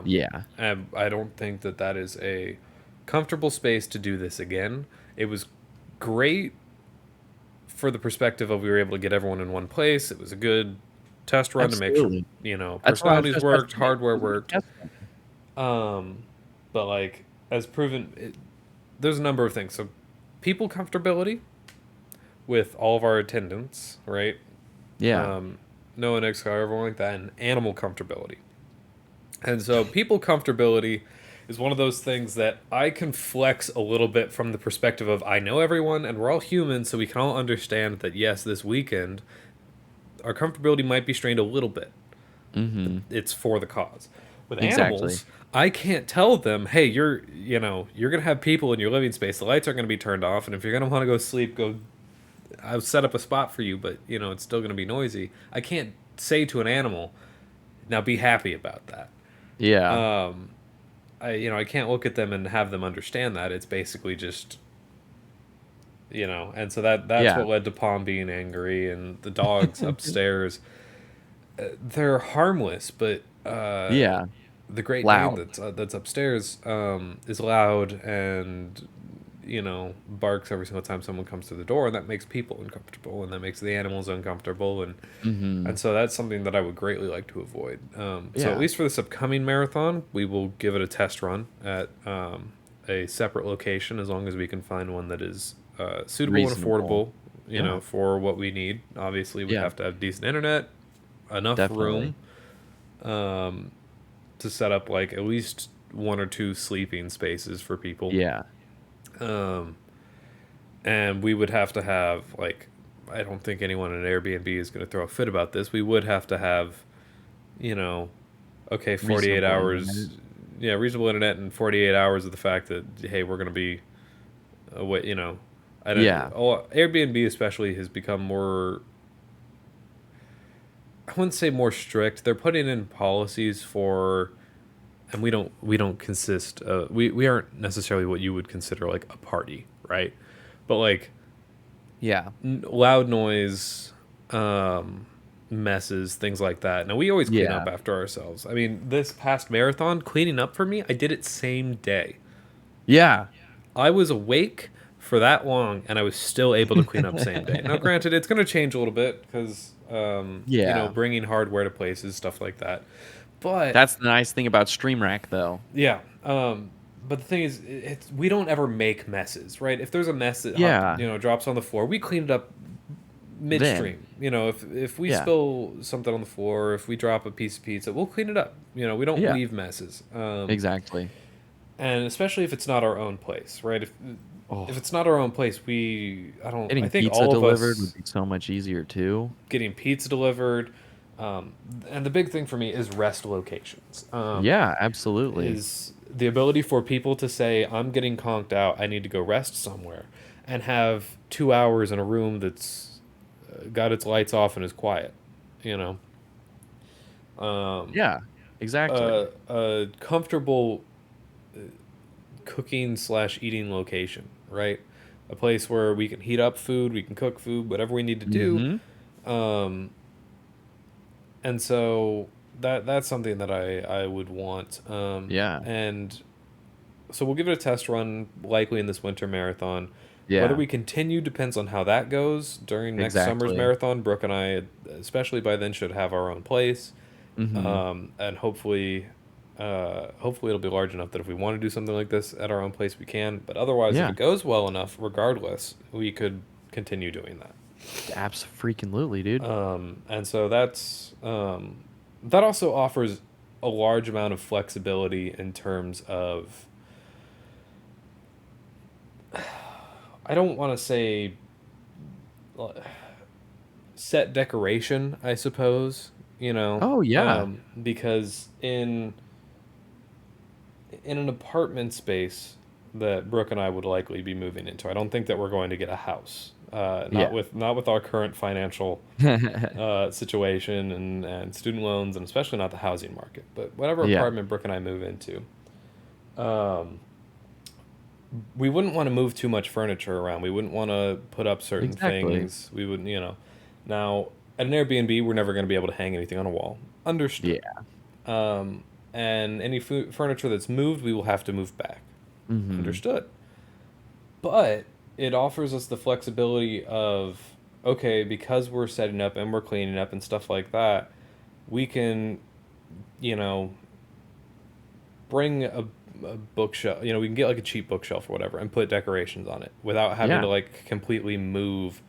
Yeah. And I don't think that is a comfortable space to do this again. It was great for the perspective of we were able to get everyone in one place. It was a good test run to make sure, Absolutely. That's why I was personalities just worked, asking, hardware what was worked. the test run? But like as proven, there's a number of things. So people comfortability with all of our attendants, right? Yeah. Noah, Nick, Sky, everyone like that, and animal comfortability. And so people comfortability is one of those things that I can flex a little bit from the perspective of I know everyone and we're all human, so we can all understand that yes, this weekend our comfortability might be strained a little bit. It's for the cause. With Exactly. animals, I can't tell them, hey, you're gonna have people in your living space. The lights aren't gonna be turned off, and if you're gonna want to go sleep, I've set up a spot for you, but it's still gonna be noisy. I can't say to an animal, now be happy about that. Yeah. I can't look at them and have them understand that. It's basically just and so that's Yeah. what led to Palm being angry and the dogs upstairs. They're harmless, but Yeah. the Great Loud. Dane that's upstairs is loud and barks every single time someone comes to the door, and that makes people uncomfortable, and that makes the animals uncomfortable, and so that's something that I would greatly like to avoid. So Yeah. at least for this upcoming marathon, we will give it a test run at a separate location, as long as we can find one that is suitable Reasonable. and affordable Yeah. for what we need. Obviously, we'd Yeah. have to have decent internet, enough Definitely. room, to set up like at least one or two sleeping spaces for people. Yeah. Um, and we would have to have like, I don't think anyone in Airbnb is going to throw a fit about this. We would have to have, you know, okay, 48 Reasonable internet. hours, yeah, reasonable internet, and 48 hours of the fact that, hey, we're going to be away, I don't, Yeah. Airbnb especially has become more, I wouldn't say more strict. They're putting in policies for, and we don't consist, we aren't necessarily what you would consider like a party, right? But like, Yeah. loud noise, messes, things like that. Now we always clean Yeah. up after ourselves. I mean, this past marathon, cleaning up for me, I did it same day. Yeah. I was awake for that long, and I was still able to clean up same day. Now, granted, it's going to change a little bit because, Yeah. bringing hardware to places, stuff like that. But That's the nice thing about Stream Rack, though. yeah, but the thing is, we don't ever make messes, right? If there's a mess that Yeah. drops on the floor, we clean it up Then. midstream. If we Yeah. spill something on the floor, if we drop a piece of pizza, we'll clean it up. We don't Yeah. leave messes. Exactly. And especially if it's not our own place, right? Oh, If it's not our own place, I getting think pizza all of delivered us would be so much easier too. getting pizza delivered, and the big thing for me is rest locations. Yeah, absolutely. Is the ability for people to say, I'm getting conked out, I need to go rest somewhere, and have 2 hours in a room that's got its lights off and is quiet, you know. Yeah, exactly. A comfortable cooking slash eating location, right? A place where we can heat up food, we can cook food, whatever we need to do. Mm-hmm. Um, and so that's something that I would want. Yeah. And so we'll give it a test run, likely in this winter marathon. Whether Yeah. we continue depends on how that goes during next summer's Exactly. marathon. Brooke and I, especially by then, should have our own place, Mm-hmm. and hopefully it'll be large enough that if we want to do something like this at our own place, we can. But otherwise, if Yeah. it goes well enough, regardless, we could continue doing that. Absolutely, dude. And so that also offers a large amount of flexibility in terms of, I don't want to say set decoration, I suppose, Oh yeah. because in an apartment space that Brooke and I would likely be moving into, I don't think that we're going to get a house. Yeah. Not with our current financial situation and student loans, and especially not the housing market. But whatever Yeah. apartment Brooke and I move into, um, we wouldn't want to move too much furniture around. We wouldn't want to put up certain Exactly. things. We wouldn't, Now, at an Airbnb, we're never going to be able to hang anything on a wall. Understood. Yeah. And any furniture that's moved, we will have to move back. Mm-hmm. Understood. But it offers us the flexibility of, okay, because we're setting up and we're cleaning up and stuff like that, we can, you know, bring a bookshelf. We can get like a cheap bookshelf or whatever and put decorations on it without having Yeah. to like completely move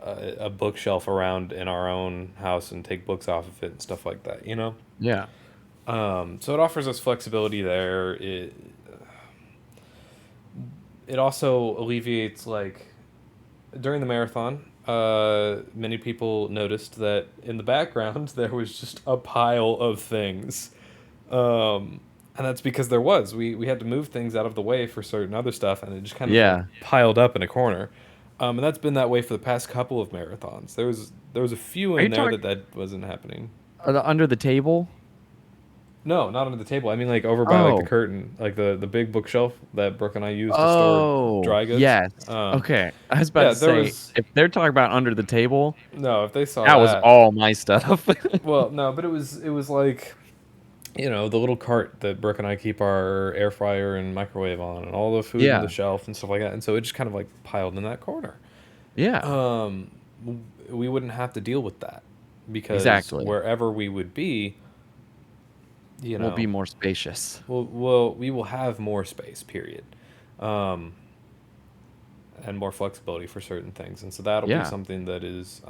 a bookshelf around in our own house and take books off of it and stuff like that. Yeah. So it offers us flexibility there. It also alleviates, like, during the marathon, many people noticed that in the background there was just a pile of things. And that's because we had to move things out of the way for certain other stuff, and it just kind of Yeah. like piled up in a corner. And that's been that way for the past couple of marathons. There was a few Are you in there talking that wasn't happening. under the table? No, not under the table. I mean, like, over by like the Oh. curtain, like the big bookshelf that Brooke and I use to store Oh. dry goods. Yes. Um, Okay. I was about yeah, to there say, was if they're talking about under the table, no. If they saw that was that, all my stuff. well, no, but it was like, the little cart that Brooke and I keep our air fryer and microwave on, and all the food on Yeah. the shelf and stuff like that. And so it just kind of like piled in that corner. Yeah. We wouldn't have to deal with that because Exactly. wherever we would be, Will be more spacious. we will have more space. Period. and more flexibility for certain things. And so that'll be Yeah. something that is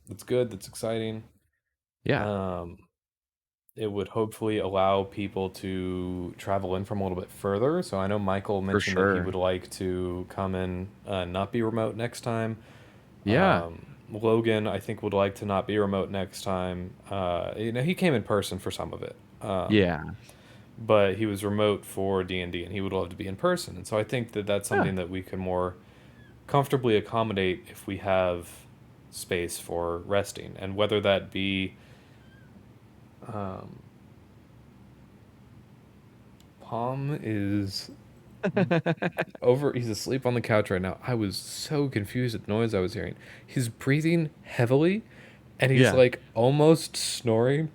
that's good, that's exciting. Yeah. Um, it would hopefully allow people to travel in from a little bit further. So I know Michael For mentioned that he sure. would like to come in not be remote next time. Yeah. Logan, I think, would like to not be remote next time. He came in person for some of it, Yeah. but he was remote for D&D, and he would love to be in person. And so I think that that's Yeah. something that we can more comfortably accommodate if we have space for resting, and whether that be um, Palm is over. He's asleep on the couch right now. I was so confused at the noise I was hearing. He's breathing heavily, and he's Yeah. like almost snoring,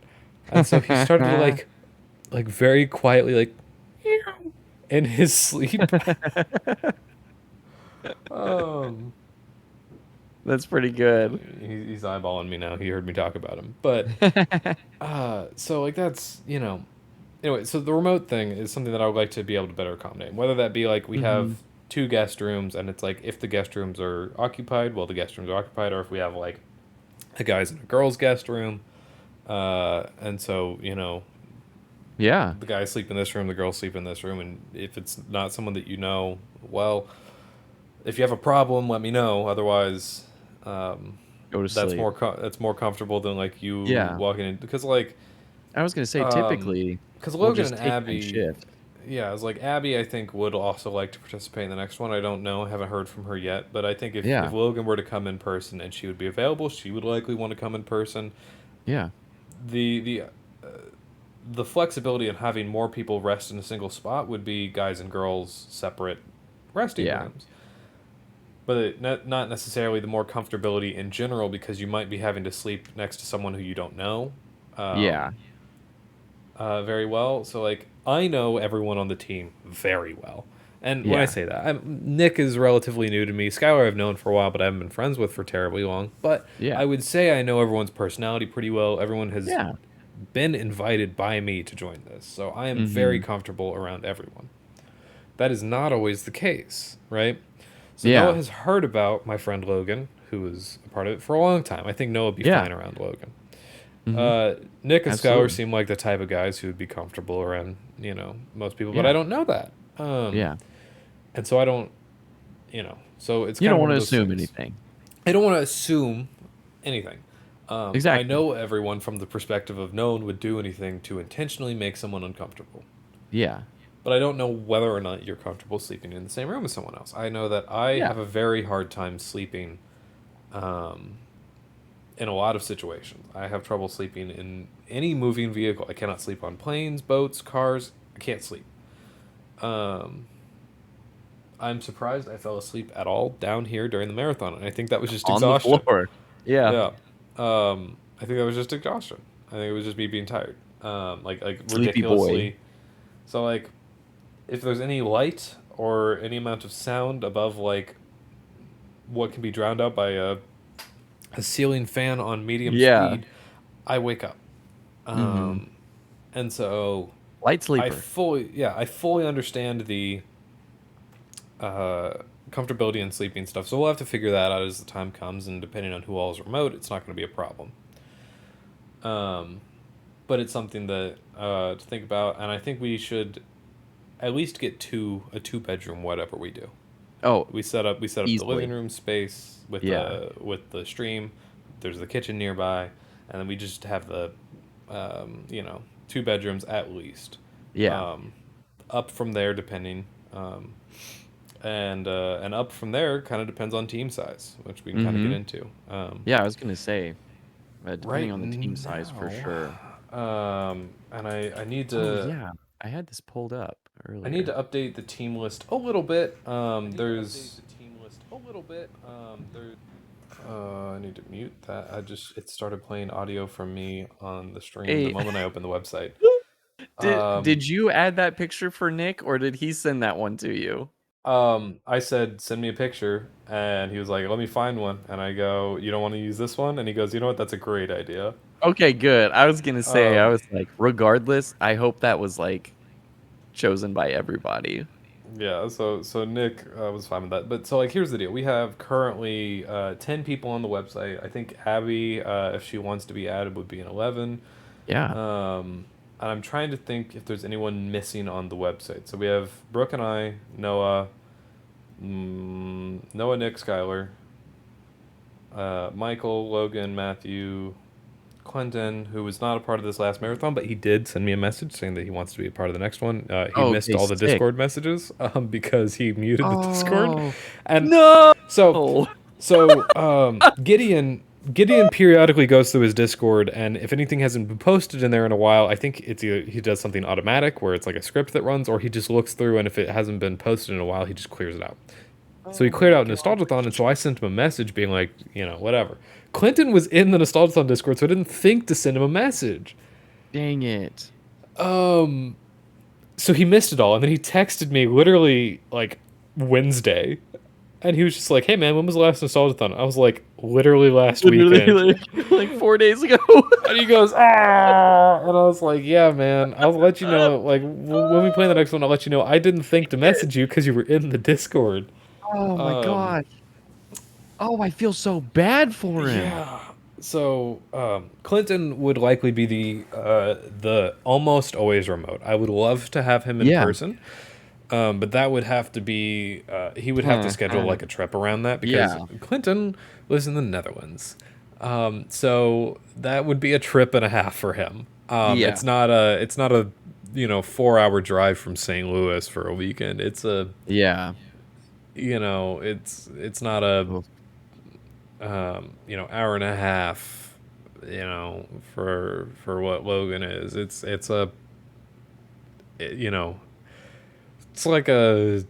and so he started to like very quietly like "Meow," in his sleep. um, That's pretty good. he's eyeballing me now. He heard me talk about him, but so like that's anyway. So the remote thing is something that I would like to be able to better accommodate. Whether that be like we have Hmm. two guest rooms, and it's like if the guest rooms are occupied, well the guest rooms are occupied, or if we have like a guys and a girls guest room, and so Yeah. the guys sleep in this room, the girls sleep in this room, and if it's not someone that well, if you have a problem, let me know. Otherwise, Go to that's sleep. that's more comfortable than like you Yeah. walking in, because like I was gonna say um typically because we'll Logan just and take night Abby, shift. yeah, it's like Abby I think would also like to participate in the next one. I don't know, I haven't heard from her yet, but I think if Yeah. Logan were to come in person and she would be available, she would likely want to come in person. Yeah. The flexibility in having more people rest in a single spot would be guys and girls separate resting Yeah. rooms, but not necessarily the more comfortability in general, because you might be having to sleep next to someone who you don't know Yeah. um, very well. So like I know everyone on the team very well, and when I Yeah. say that, Nick is relatively new to me. Skylar I've known for a while, but I haven't been friends with for terribly long. But Yeah. I would say I know everyone's personality pretty well. Everyone has Yeah. been invited by me to join this, so I am very Hmm. comfortable around everyone. That is not always the case, right? So Noah Yeah. has heard about my friend Logan, who was a part of it for a long time. I think Noah would be Yeah. fine around Logan. Hmm. Nick and Skylar Absolutely. seem like the type of guys who would be comfortable around, most people, but I Yeah. don't know that. Yeah. And so I don't, so it's You kind don't of want one to of those assume things. anything. I don't want to assume anything. I Exactly. know everyone from the perspective of no one would do anything to intentionally make someone uncomfortable. Yeah. But I don't know whether or not you're comfortable sleeping in the same room as someone else. I know that I Yeah. have a very hard time sleeping um, in a lot of situations. I have trouble sleeping in any moving vehicle. I cannot sleep on planes, boats, cars. I can't sleep. Um, I'm surprised I fell asleep at all down here during the marathon, and I think that was just On the exhaustion. floor. Yeah. Yeah. I think that was just exhaustion. I think it was just me being tired. Like Sleepy boy. ridiculously. So like, if there's any light or any amount of sound above like what can be drowned out by a ceiling fan on medium Yeah. speed, I wake up. Hmm. Um, and so Light sleeper. I fully understand the uh, comfortability in sleeping stuff. So we'll have to figure that out as the time comes, and depending on who all is remote, it's not going to be a problem. But it's something that to think about, and I think we should at least get a two bedroom whatever we do. Oh, We set up the living easily. room space Yeah. with the stream. There's the kitchen nearby, and then we just have the two bedrooms at least. Yeah. Um, Up from there depending, and up from there kind of depends on team size, which we can kind of get Hmm. into. Yeah. I was gonna say, depending Right on the team size for now, sure. and I need Oh to. yeah. I had this pulled up I need to earlier. update the team list a little bit. I need to mute that. It started playing audio from me on the stream the Hey, moment I opened the website. did you add that picture for Nick, or did he send that one to you? I said, send me a picture, and he was like, let me find one. And I go, you don't want to use this one? And he goes, you know what? That's a great idea. Okay, good. I was gonna say, I Um, was like, regardless, I hope that was like chosen by everybody. Yeah, so Nick was fine with that. But so like here's the deal. We have currently 10 people on the website. I think Abby, if she wants to be added, would be an 11. Yeah. And I'm trying to think if there's anyone missing on the website. So we have Brooke and I, Noah, Nick, Skylar, Michael, Logan, Matthew, Clinton, who was not a part of this last marathon, but he did send me a message saying that he wants to be a part of the next one. He missed all the sick. Discord messages because he muted the Discord. Oh, And no. so Gideon periodically goes through his Discord, and if anything hasn't been posted in there in a while, I think it's either he does something automatic where it's like a script that runs, or he just looks through, and if it hasn't been posted in a while, he just clears it out. So he cleared out Nostalgiathon, and so I sent him a message being like, whatever. Clinton was in the Nostalgiathon Discord, so I didn't think to send him a message. Dang it. So he missed it all, and then he texted me literally like Wednesday, and he was just like, "Hey man, when was the last Nostalgiathon?" I was like, "Literally last weekend." like 4 days ago. And he goes, "Ah," and I was like, "Yeah, man, I'll let you know. Like when we play the next one, I'll let you know. I didn't think to message you because you were in the Discord." Oh my gosh. Oh, I feel so bad for him. Yeah. So Clinton would likely be the almost always remote. I would love to have him in person, but that would have to be he would have to schedule like a trip around that because Clinton lives in the Netherlands. So that would be a trip and a half for him. It's not a 4-hour drive from St. Louis for a weekend. It's a it's not a hour and a half, for what Logan is. It's like a,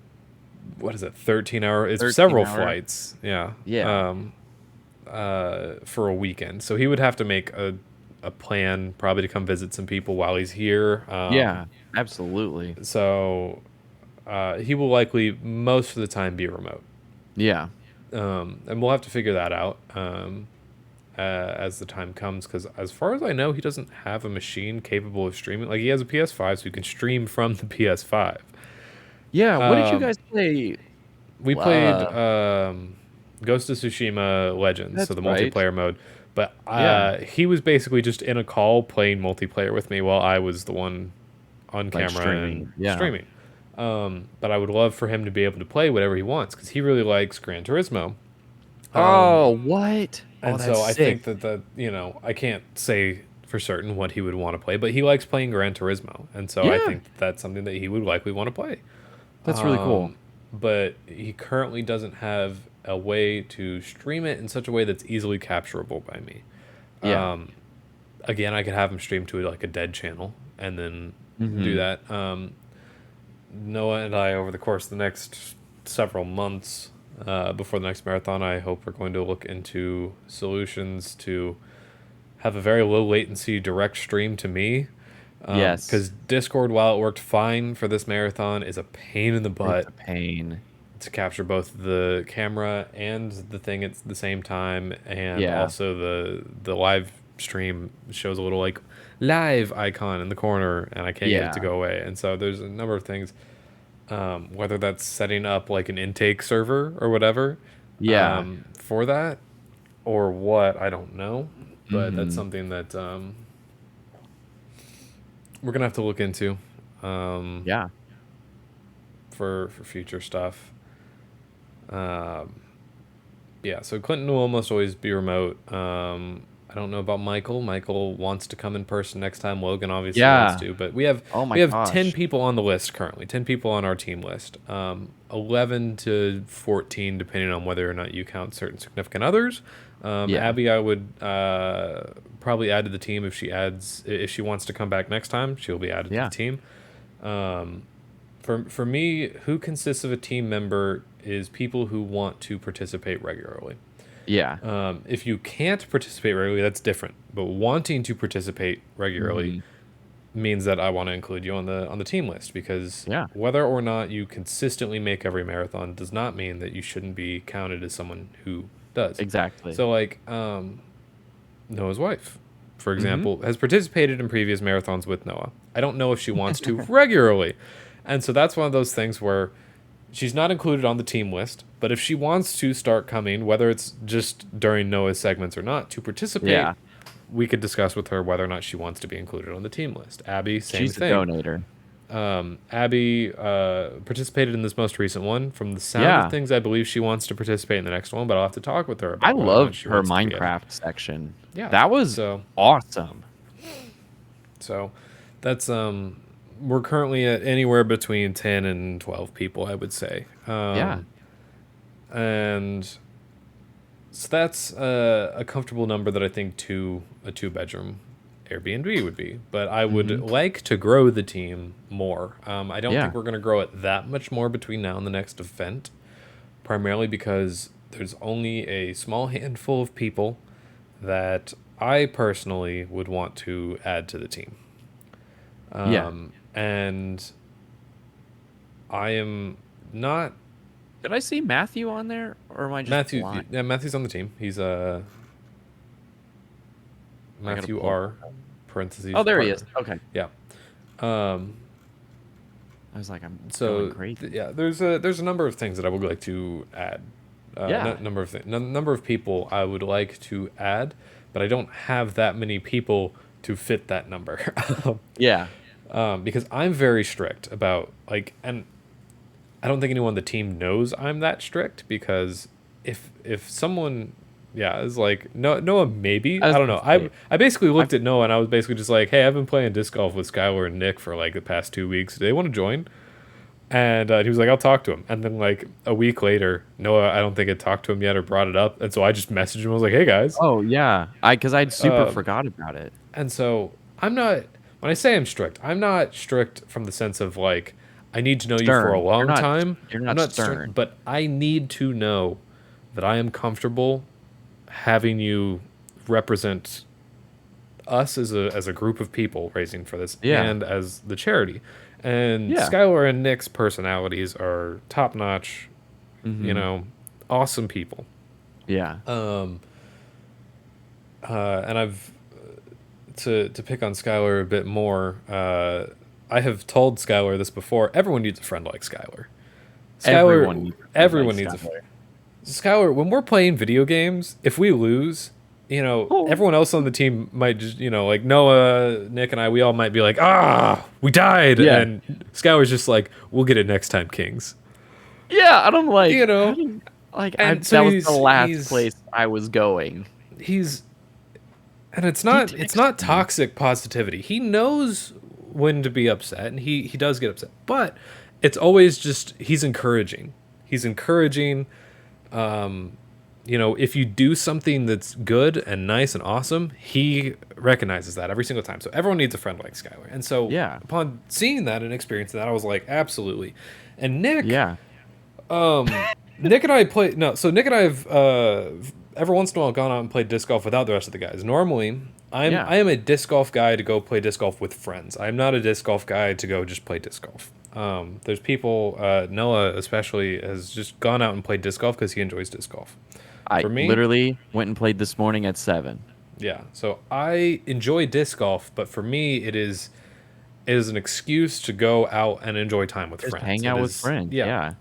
what is it, 13-hour, it's several flights. Yeah. For a weekend. So he would have to make a plan probably to come visit some people while he's here. Absolutely. So he will likely most of the time be remote. Yeah. And we'll have to figure that out as the time comes, because as far as I know, he doesn't have a machine capable of streaming. Like, he has a PS5, so he can stream from the PS5. Yeah, what did you guys play? We played Ghost of Tsushima Legends, so the multiplayer mode. But he was basically just in a call playing multiplayer with me while I was the one on camera and streaming. But I would love for him to be able to play whatever he wants, because he really likes Gran Turismo. What? And so I think that I can't say for certain what he would want to play, but he likes playing Gran Turismo, and so I think that's something that he would likely want to play. That's really cool. But he currently doesn't have a way to stream it in such a way that's easily capturable by me. Again, I could have him stream to like a dead channel and then do that. Noah and I, over the course of the next several months before the next marathon, I hope we're going to look into solutions to have a very low latency direct stream to me. Because Discord, while it worked fine for this marathon, is a pain in the butt. It's a pain to capture both the camera and the thing at the same time, and also the live stream shows a little like live icon in the corner, and I can't get it to go away. And so there's a number of things, whether that's setting up like an intake server or whatever, for that, or what, I don't know, but that's something that we're gonna have to look into. For future stuff. So Clinton will almost always be remote. I don't know about Michael. Michael wants to come in person next time. Logan obviously wants to, but we have 10 people on the list currently. 10 people on our team list. 11 to 14, depending on whether or not you count certain significant others. Abby, I would probably add to the team if she wants to come back next time. She'll be added to the team. For me, who consists of a team member is people who want to participate regularly. If you can't participate regularly, that's different. But wanting to participate regularly means that I want to include you on the team list, because whether or not you consistently make every marathon does not mean that you shouldn't be counted as someone who does. Exactly. So like Noah's wife, for example, has participated in previous marathons with Noah. I don't know if she wants to regularly. And so that's one of those things where she's not included on the team list, but if she wants to start coming, whether it's just during Noah's segments or not, to participate, Yeah. we could discuss with her whether or not she wants to be included on the team list. Abby, same She's thing. a donator. Abby participated in this most recent one. From the sound Yeah. of things, I believe she wants to participate in the next one, but I'll have to talk with her about I whether or not love she her wants to be in. Minecraft section. Yeah, That was so awesome. so that's we're currently at anywhere between 10 and 12 people, I would say. Yeah. And so that's a comfortable number that I think a 2-bedroom Airbnb would be. But I would like to grow the team more. I don't Yeah. think we're going to grow it that much more between now and the next event, primarily because there's only a small handful of people that I personally would want to add to the team. Yeah. And I am not Did I see Matthew on there, or am I just blind? Yeah, Matthew's on the team. He's Matthew pull- R. parentheses. Oh, there he is. partner. Okay. Yeah. I was like, I'm So going crazy. yeah, there's a number of things that I would like to add. Yeah. Number of people I would like to add, but I don't have that many people to fit that number. Yeah. Because I'm very strict about and I don't think anyone on the team knows I'm that strict, because if someone is like Noah maybe, I don't know. I basically looked at Noah and I was basically just like, hey, I've been playing disc golf with Skylar and Nick for like the past 2 weeks. Do they want to join? And he was like, I'll talk to him. And then like a week later, Noah, I don't think had talked to him yet or brought it up. And so I just messaged him. I was like, hey guys. Oh yeah. Because I'd super forgot about it. And so when I say I'm strict, I'm not strict from the sense of like, I need to know you for a long time. You're not strict, stern. but I need to know that I am comfortable having you represent us as a group of people raising for this, Yeah. and as the charity. And Yeah. Skylar and Nick's personalities are top notch, awesome people. Yeah. And I've to pick on Skylar a bit more. I have told Skylar this before. Everyone needs a friend like Skylar. Everyone needs needs a friend. Skylar, when we're playing video games, if we lose, everyone else on the team might just, like Noah, Nick, and I, we all might be like, we died. Yeah. And Skylar's just like, we'll get it next time, Kings. Yeah, I don't like. And so that was the last he's- place I was going. And it's not toxic positivity. He knows when to be upset, and he does get upset, but it's always just he's encouraging. If you do something that's good and nice and awesome, he recognizes that every single time. So everyone needs a friend like Skylar. And so upon seeing that and experiencing that, I was like, absolutely. And Nick, Nick and I play. No, so Nick and I have every once in a while gone out and played disc golf without the rest of the guys. Normally, I am a disc golf guy to go play disc golf with friends. I'm not a disc golf guy to go just play disc golf. There's people, Noah especially, has just gone out and played disc golf because he enjoys disc golf. I For me, literally went and played this morning at 7. Yeah, so I enjoy disc golf, but for me, it is an excuse to go out and enjoy time with friends. Hang out with friends. Yeah.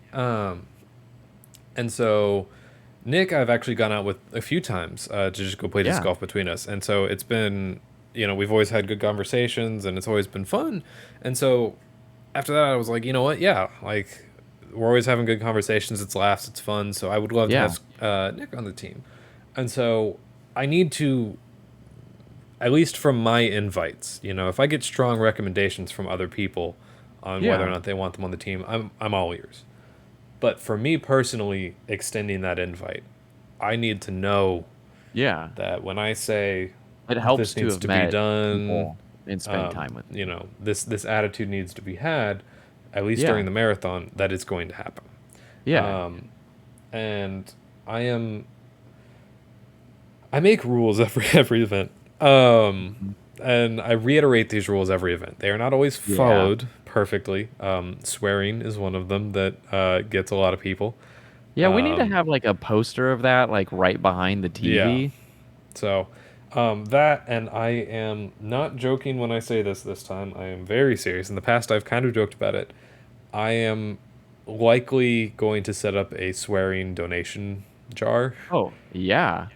And so Nick, I've actually gone out with a few times to just go play disc golf between us. And so it's been, we've always had good conversations and it's always been fun. And so after that, I was like, you know what? Yeah, like we're always having good conversations. It's laughs. It's fun. So I would love to have Nick on the team. And so I need to, at least from my invites, if I get strong recommendations from other people on whether or not they want them on the team, I'm all ears. But for me personally, extending that invite, I need to know that when I say it helps this needs to be met done and spend time with them. This attitude needs to be had, at least during the marathon, that it's going to happen. And I make rules every event. And I reiterate these rules every event. They are not always followed perfectly. Swearing is one of them that gets a lot of people. Yeah, we need to have like a poster of that, like right behind the TV. Yeah. So that, and I am not joking when I say this time. I am very serious. In the past, I've kind of joked about it. I am likely going to set up a swearing donation jar. Oh, yeah.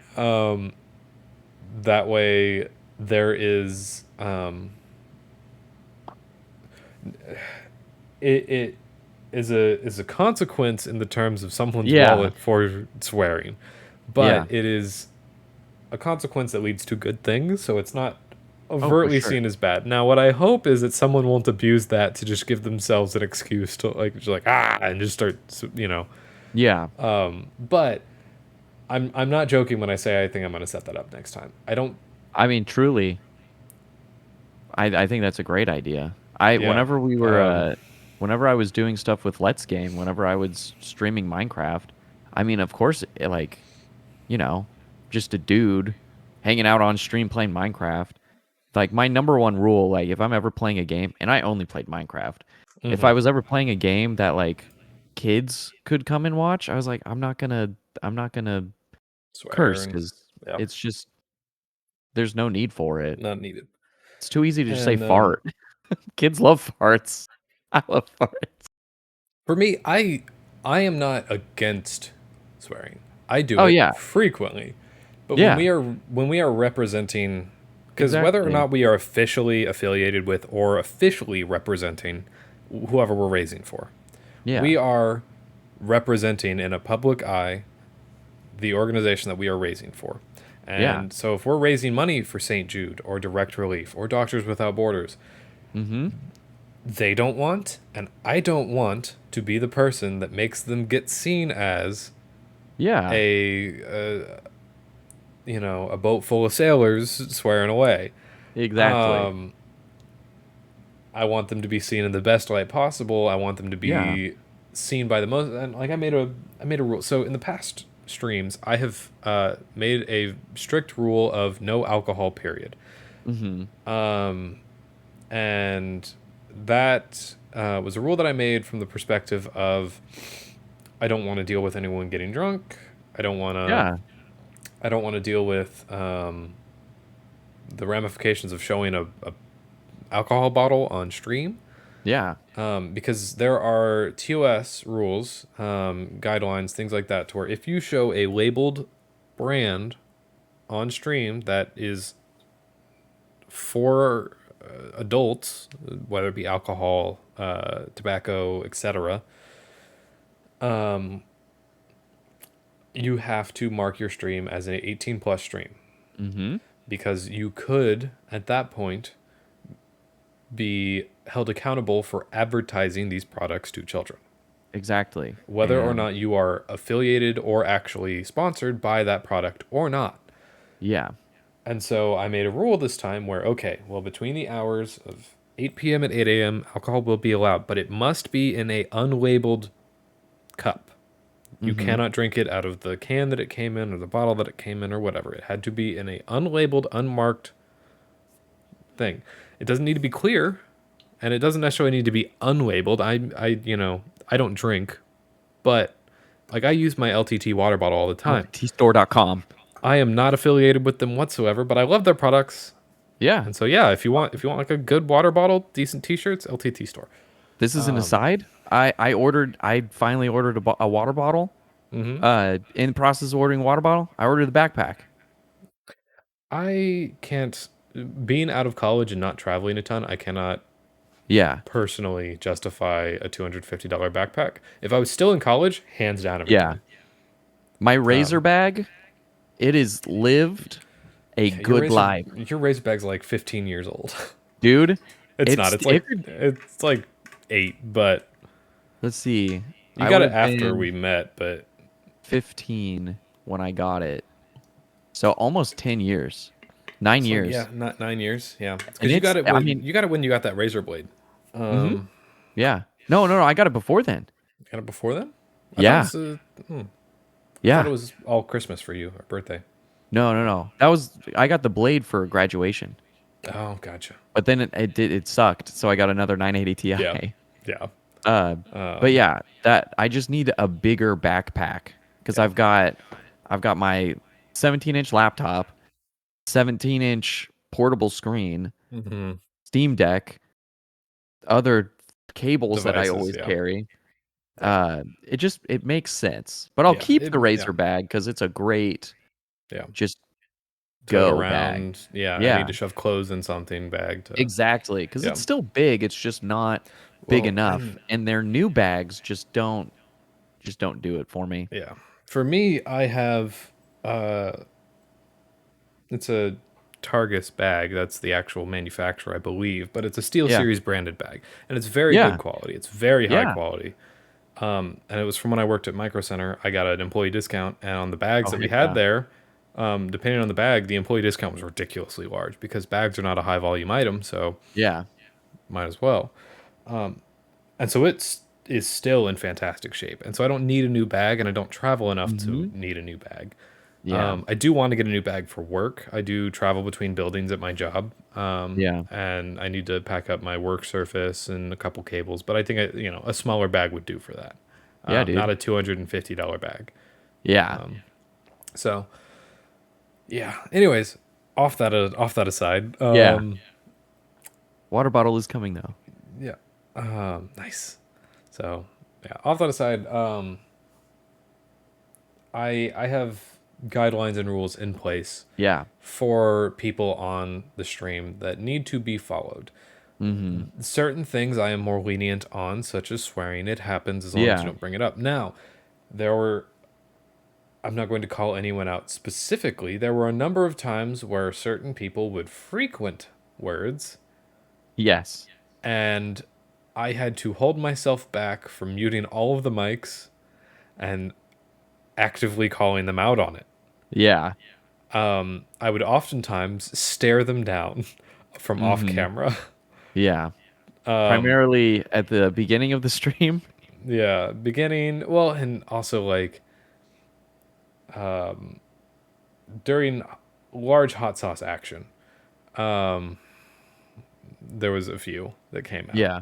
That way there is it is a consequence in the terms of someone's Yeah. wallet for swearing, but Yeah. it is a consequence that leads to good things, so it's not for overtly sure. seen as bad. Now, what I hope is that someone won't abuse that to just give themselves an excuse to and just start, Yeah. But I'm not joking when I say I think I'm going to set that up next time. I don't. I mean, truly, I think that's a great idea. Yeah. Whenever I was doing stuff with Let's Game, whenever I was streaming Minecraft, I mean, of course, like, you know, just a dude hanging out on stream playing Minecraft. Like, my number one rule, like, if I'm ever playing a game, and I only played Minecraft, if I was ever playing a game that like kids could come and watch, I was like, I'm not gonna curse Swear and because yeah, it's just there's no need for it. not needed. It's too easy to just say And fart. Kids love farts. I love farts. for me, I am not against swearing. I do Oh it yeah, frequently. But yeah, when we are representing, because whether or exactly. not we are officially affiliated with or officially representing whoever we're raising for, Yeah, we are representing in a public eye the organization that we are raising for. yeah. And so if we're raising money for St. Jude or Direct Relief or Doctors Without Borders, Mm-hmm. they don't want, and I don't want to be the person that makes them get seen as Yeah, a boat full of sailors swearing away. exactly. I want them to be seen in the best light possible. I want them to Yeah. be seen by the most. And like I made a rule. So in the past streams, I have made a strict rule of no alcohol. Period. Mm-hmm. And that was a rule that I made from the perspective of I don't want to deal with anyone getting drunk. I don't want to. Yeah. I don't want to deal with the ramifications of showing a alcohol bottle on stream, Yeah. because there are TOS rules, guidelines, things like that, to where if you show a labeled brand on stream that is for adults, whether it be alcohol, tobacco, etc., you have to mark your stream as an 18 plus stream, Mm-hmm. because you could at that point be held accountable for advertising these products to children, Exactly. whether or And not you are affiliated or actually sponsored by that product or not. yeah. And so I made a rule this time where, okay, well, between the hours of 8 p.m. and 8 a.m., alcohol will be allowed, but it must be in a unlabeled cup. You Mm-hmm. cannot drink it out of the can that it came in or the bottle that it came in or whatever. It had to be in a unlabeled, unmarked thing. It doesn't need to be clear, and it doesn't necessarily need to be unlabeled. I don't drink, but like I use my LTT water bottle all the time. LTTstore.com. I am not affiliated with them whatsoever, but I love their products. Yeah. And so yeah, if you want like a good water bottle, decent t-shirts, LTT store. This is an aside. I finally ordered a water bottle. Mm-hmm. In the process of ordering a water bottle, I ordered the backpack. I can't, being out of college and not traveling a ton, I cannot Yeah. personally justify a $250 backpack. If I was still in college, hands down every Yeah. time. My razor bag, it has lived a good life. Your razor bag's like 15 years old. Dude, It's not. it, It's like 8, but let's see. you I got would it have after been we met, but 15 when I got it. So almost 10 years. 9 so, years. yeah, not 9 years. Yeah. And Cuz you got it I when mean, you got it when you got that razor blade. mhm. Yeah. No, I got it before then. Got it before then? Yeah. Thought it was, I thought Yeah. it was all Christmas for you or birthday. No. I got the blade for graduation. Oh, gotcha. But then it sucked, so I got another 980 Ti. Yeah. Yeah. But yeah, that I just need a bigger backpack because I've got my 17-inch laptop, 17-inch portable screen, Mm-hmm. Steam Deck, other cables that I Devices, always yeah. carry, It makes sense. But I'll Yeah, keep it the yeah, razor bag because it's a great yeah. just Tote go bag. around. Yeah, I need Yeah, to shove clothes in something bag to. exactly. Because Yeah. it's still big. It's just not big Well, enough. and And their new bags just don't do it for me. yeah, for me, I have uh, it's a Targus bag. That's the actual manufacturer, I believe, but it's a Steel Yeah, Series branded bag, and it's very good yeah, quality. It's very high yeah. quality. And it was from when I worked at Micro Center. I got an employee discount, and on the bags Oh that we heck had yeah, there, depending on the bag, the employee discount was ridiculously large because bags are not a high volume item, so yeah. might as well. And so it's is still in fantastic shape. And so I don't need a new bag, and I don't travel enough to Hmm. need a new bag. Yeah, I do want to get a new bag for work. I do travel between buildings at my job, yeah, and I need to pack up my work surface and a couple cables. But I think a smaller bag would do for that. yeah, Not dude. a $250 bag. Yeah, So yeah. Anyways, off that aside. yeah. Water bottle is coming though. Yeah. Nice. So yeah. Off that aside. I have guidelines and rules in place Yeah. for people on the stream that need to be followed. Hmm. Certain things I am more lenient on, such as swearing. It happens as long as you Yeah. don't bring it up. Now, there were, I'm not going to call anyone out specifically. There were a number of times where certain people would frequent words, Yes. and I had to hold myself back from muting all of the mics and actively calling them out on it. Yeah. I would oftentimes stare them down from off Hmm. camera. Yeah. Primarily at the beginning of the stream. Yeah, beginning, well, and also like during large hot sauce action, there was a few that came out. Yeah.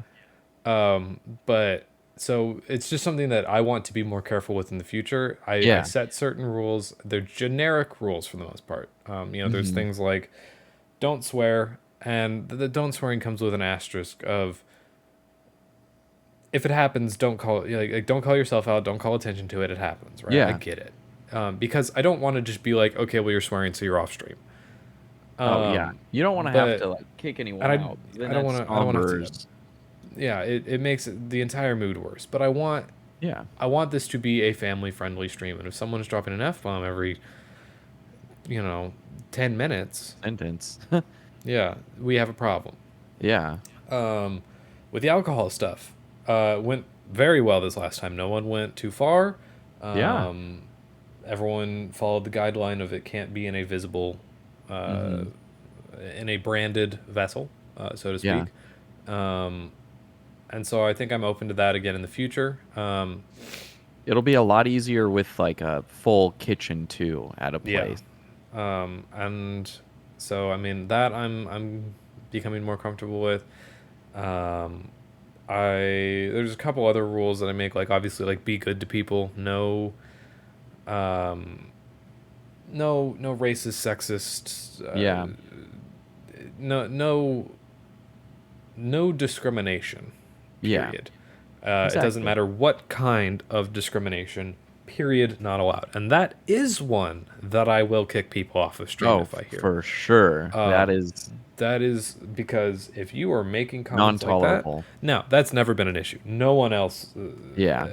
But so it's just something that I want to be more careful with in the future. I Yeah. set certain rules. They're generic rules for the most part. There's Hmm. things like don't swear, and the don't swearing comes with an asterisk of if it happens, don't call like don't call yourself out, don't call attention to it. It happens, right? I Yeah. get it, because I don't want to just be like, okay, well you're swearing, so you're off stream. Oh yeah. You don't want to have But to like kick anyone and out. Then I don't that want to I don't want to have to do that. sombers. Yeah, it makes the entire mood worse. But Yeah. I want this to be a family friendly stream, and if someone's dropping an F bomb every 10 minutes, Sentence. yeah, we have a problem. Yeah. With the alcohol stuff, went very well this last time. No one went too far. Yeah. Everyone followed the guideline of it can't be in a visible, uh, Hmm. in a branded vessel, so to Yeah. speak. And so I think I'm open to that again in the future. It'll be a lot easier with like a full kitchen too at a Yeah. place. And so I mean that I'm becoming more comfortable with. Um, there's a couple other rules that I make, like obviously like be good to people. Um, no racist, sexist. Yeah. No discrimination. Yeah. Period. It doesn't Exactly. matter what kind of discrimination. Period. Not allowed. And that is one that I will kick people off of stream Oh, if I hear. for sure. That is That is because if you are making comments like that, non-tolerable. now that's never been an issue. No one else Yeah.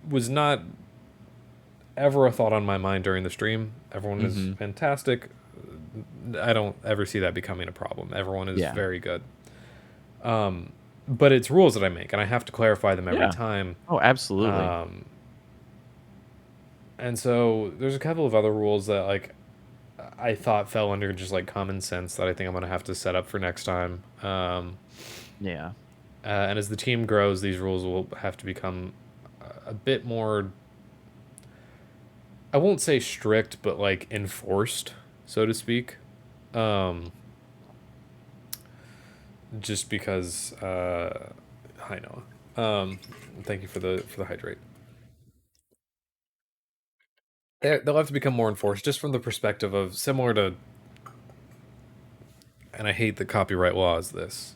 was not ever a thought on my mind during the stream. Everyone is Hmm. fantastic. I don't ever see that becoming a problem. Everyone is Yeah. very good. But it's rules that I make, and I have to clarify them every Yeah. time. Oh, absolutely. And so there's a couple of other rules that like I thought fell under just like common sense that I think I'm gonna have to set up for next time. Yeah. And as the team grows, these rules will have to become a bit more. I won't say strict, but like enforced, so to speak. Just because I know. Thank you for the hydrate. They'll have to become more enforced, just from the perspective of similar to, and I hate the copyright laws. This,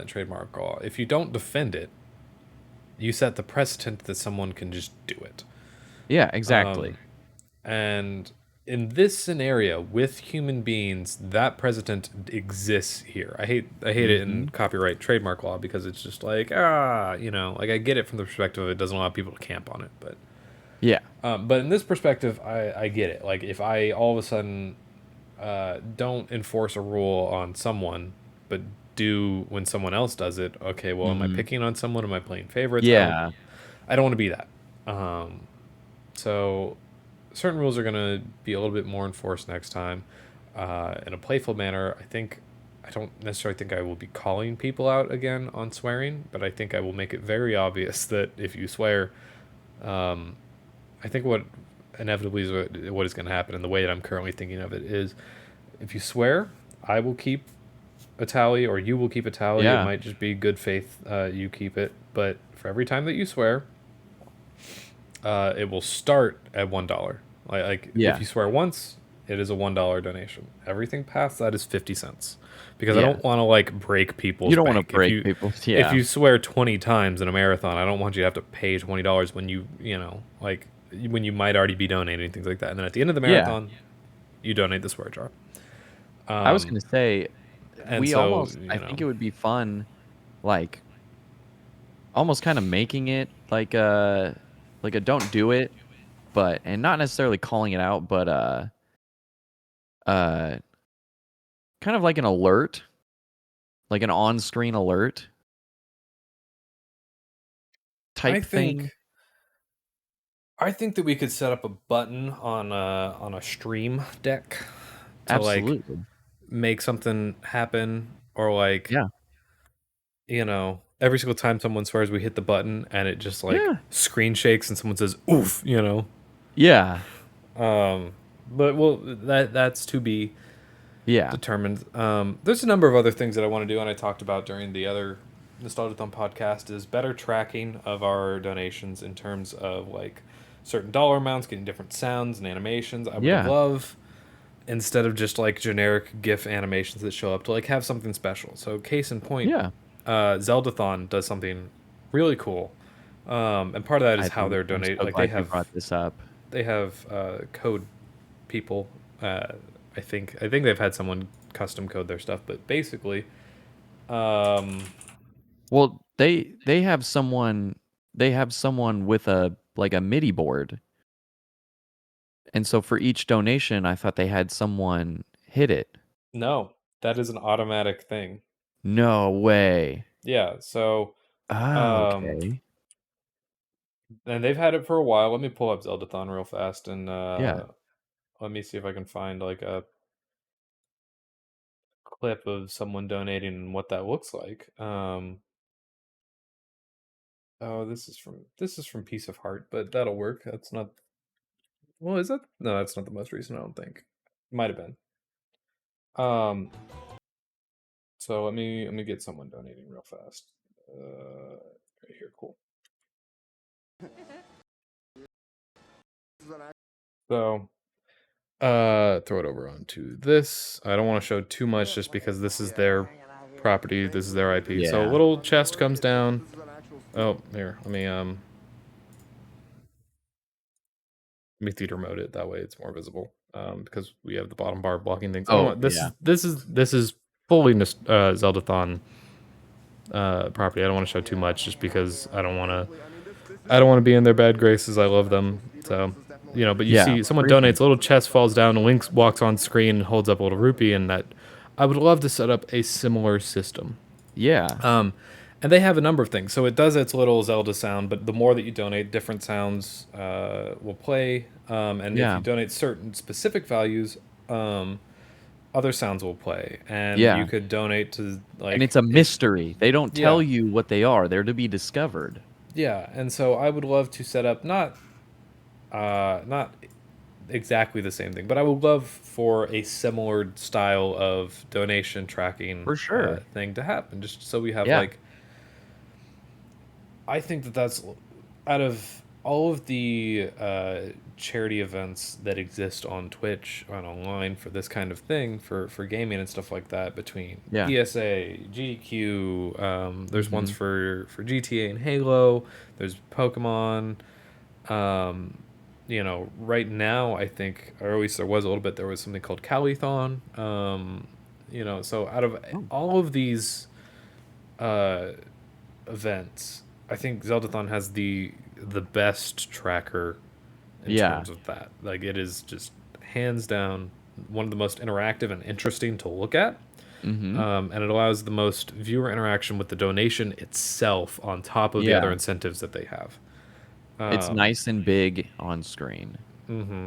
trademark law. If you don't defend it, you set the precedent that someone can just do it. Yeah, exactly. And in this scenario with human beings, that precedent exists here. I hate it in copyright trademark law because it's just like, like I get it from the perspective of it doesn't allow people to camp on it, but Yeah. but in this perspective, I get it. Like if I all of a sudden don't enforce a rule on someone, but do when someone else does it, okay, well, am I picking on someone? Am I playing favorites? Yeah. I don't want to be that. So certain rules are going to be a little bit more enforced next time in a playful manner. I don't necessarily think I will be calling people out again on swearing, but I think I will make it very obvious that if you swear, I think what inevitably is what is going to happen, and the way that I'm currently thinking of it is, if you swear, I will keep a tally, or you will keep a tally. Yeah. It might just be good faith you keep it, but for every time that you swear, it will start at $1. Like if you swear once, it is a $1 donation. Everything past that is 50 cents. Because I don't want to like break people's You don't bank. want to break people. Yeah. If you swear 20 times in a marathon, I don't want you to have to pay $20 when when you might already be donating, things like that. And then at the end of the marathon, you donate the swear jar. I was going to say, and we so, almost, I think it would be fun, like, almost kind of making it like a don't do it, but, and not necessarily calling it out, but, kind of like an alert, like an on-screen alert type thing. I think that we could set up a button on a stream deck to Absolutely. like make something happen, or like every single time someone swears, we hit the button and it just like screen shakes and someone says oof, Yeah. But well, that's to be determined. There's a number of other things that I want to do, and I talked about during the other Nostalgiathon podcast, is better tracking of our donations in terms of like certain dollar amounts, getting different sounds and animations. I would love, instead of just like generic GIF animations that show up, to like have something special. So case in point, Zeldathon does something really cool. And part of that is how they're donating. Like they have brought this up. They have code people. I think they've had someone custom code their stuff, but basically, well, they have someone with a MIDI board, and so for each donation, I thought they had someone hit it. No, that is an automatic thing. No way. Yeah. So. Okay. And they've had it for a while. Let me pull up Zeldathon real fast, and let me see if I can find like a clip of someone donating and what that looks like. This is from Piece of Heart, but that'll work. That's not. Well, is that? No, that's not the most recent. I don't think. Might have been. So let me get someone donating real fast. Right here, cool. So, throw it over onto this. I don't want to show too much just because this is their property. This is their IP. Yeah. So a little chest comes down. Oh, here. Let me theater mode it. That way it's more visible. Because we have the bottom bar blocking things. This is fully Zeldathon property. I don't want to show too much just because I don't want to be in their bad graces. I love them. So, but you see someone donates, a little chest falls down, and Link walks on screen and holds up a little rupee, and that I would love to set up a similar system. Yeah. And they have a number of things. So it does its little Zelda sound, but the more that you donate, different sounds will play. And if you donate certain specific values, other sounds will play. And you could donate to like... And it's a mystery. They don't tell you what they are. They're to be discovered. Yeah, and so I would love to set up not exactly the same thing, but I would love for a similar style of donation tracking for sure thing to happen, just so we have like... I think that's out of all of the charity events that exist on Twitch and online for this kind of thing, for gaming and stuff like that, between Yeah. ESA, GQ, there's ones Mhm. for GTA and Halo, there's Pokemon. Right now, I think, or at least there was a little bit, there was something called Calithon. So out of Oh. all of these uh, events, I think Zeldathon has the best tracker in Yeah. terms of that. Like, it is just hands down one of the most interactive and interesting to look at. Mhm. And it allows the most viewer interaction with the donation itself on top of the other Yeah. incentives that they have. It's nice and big on screen,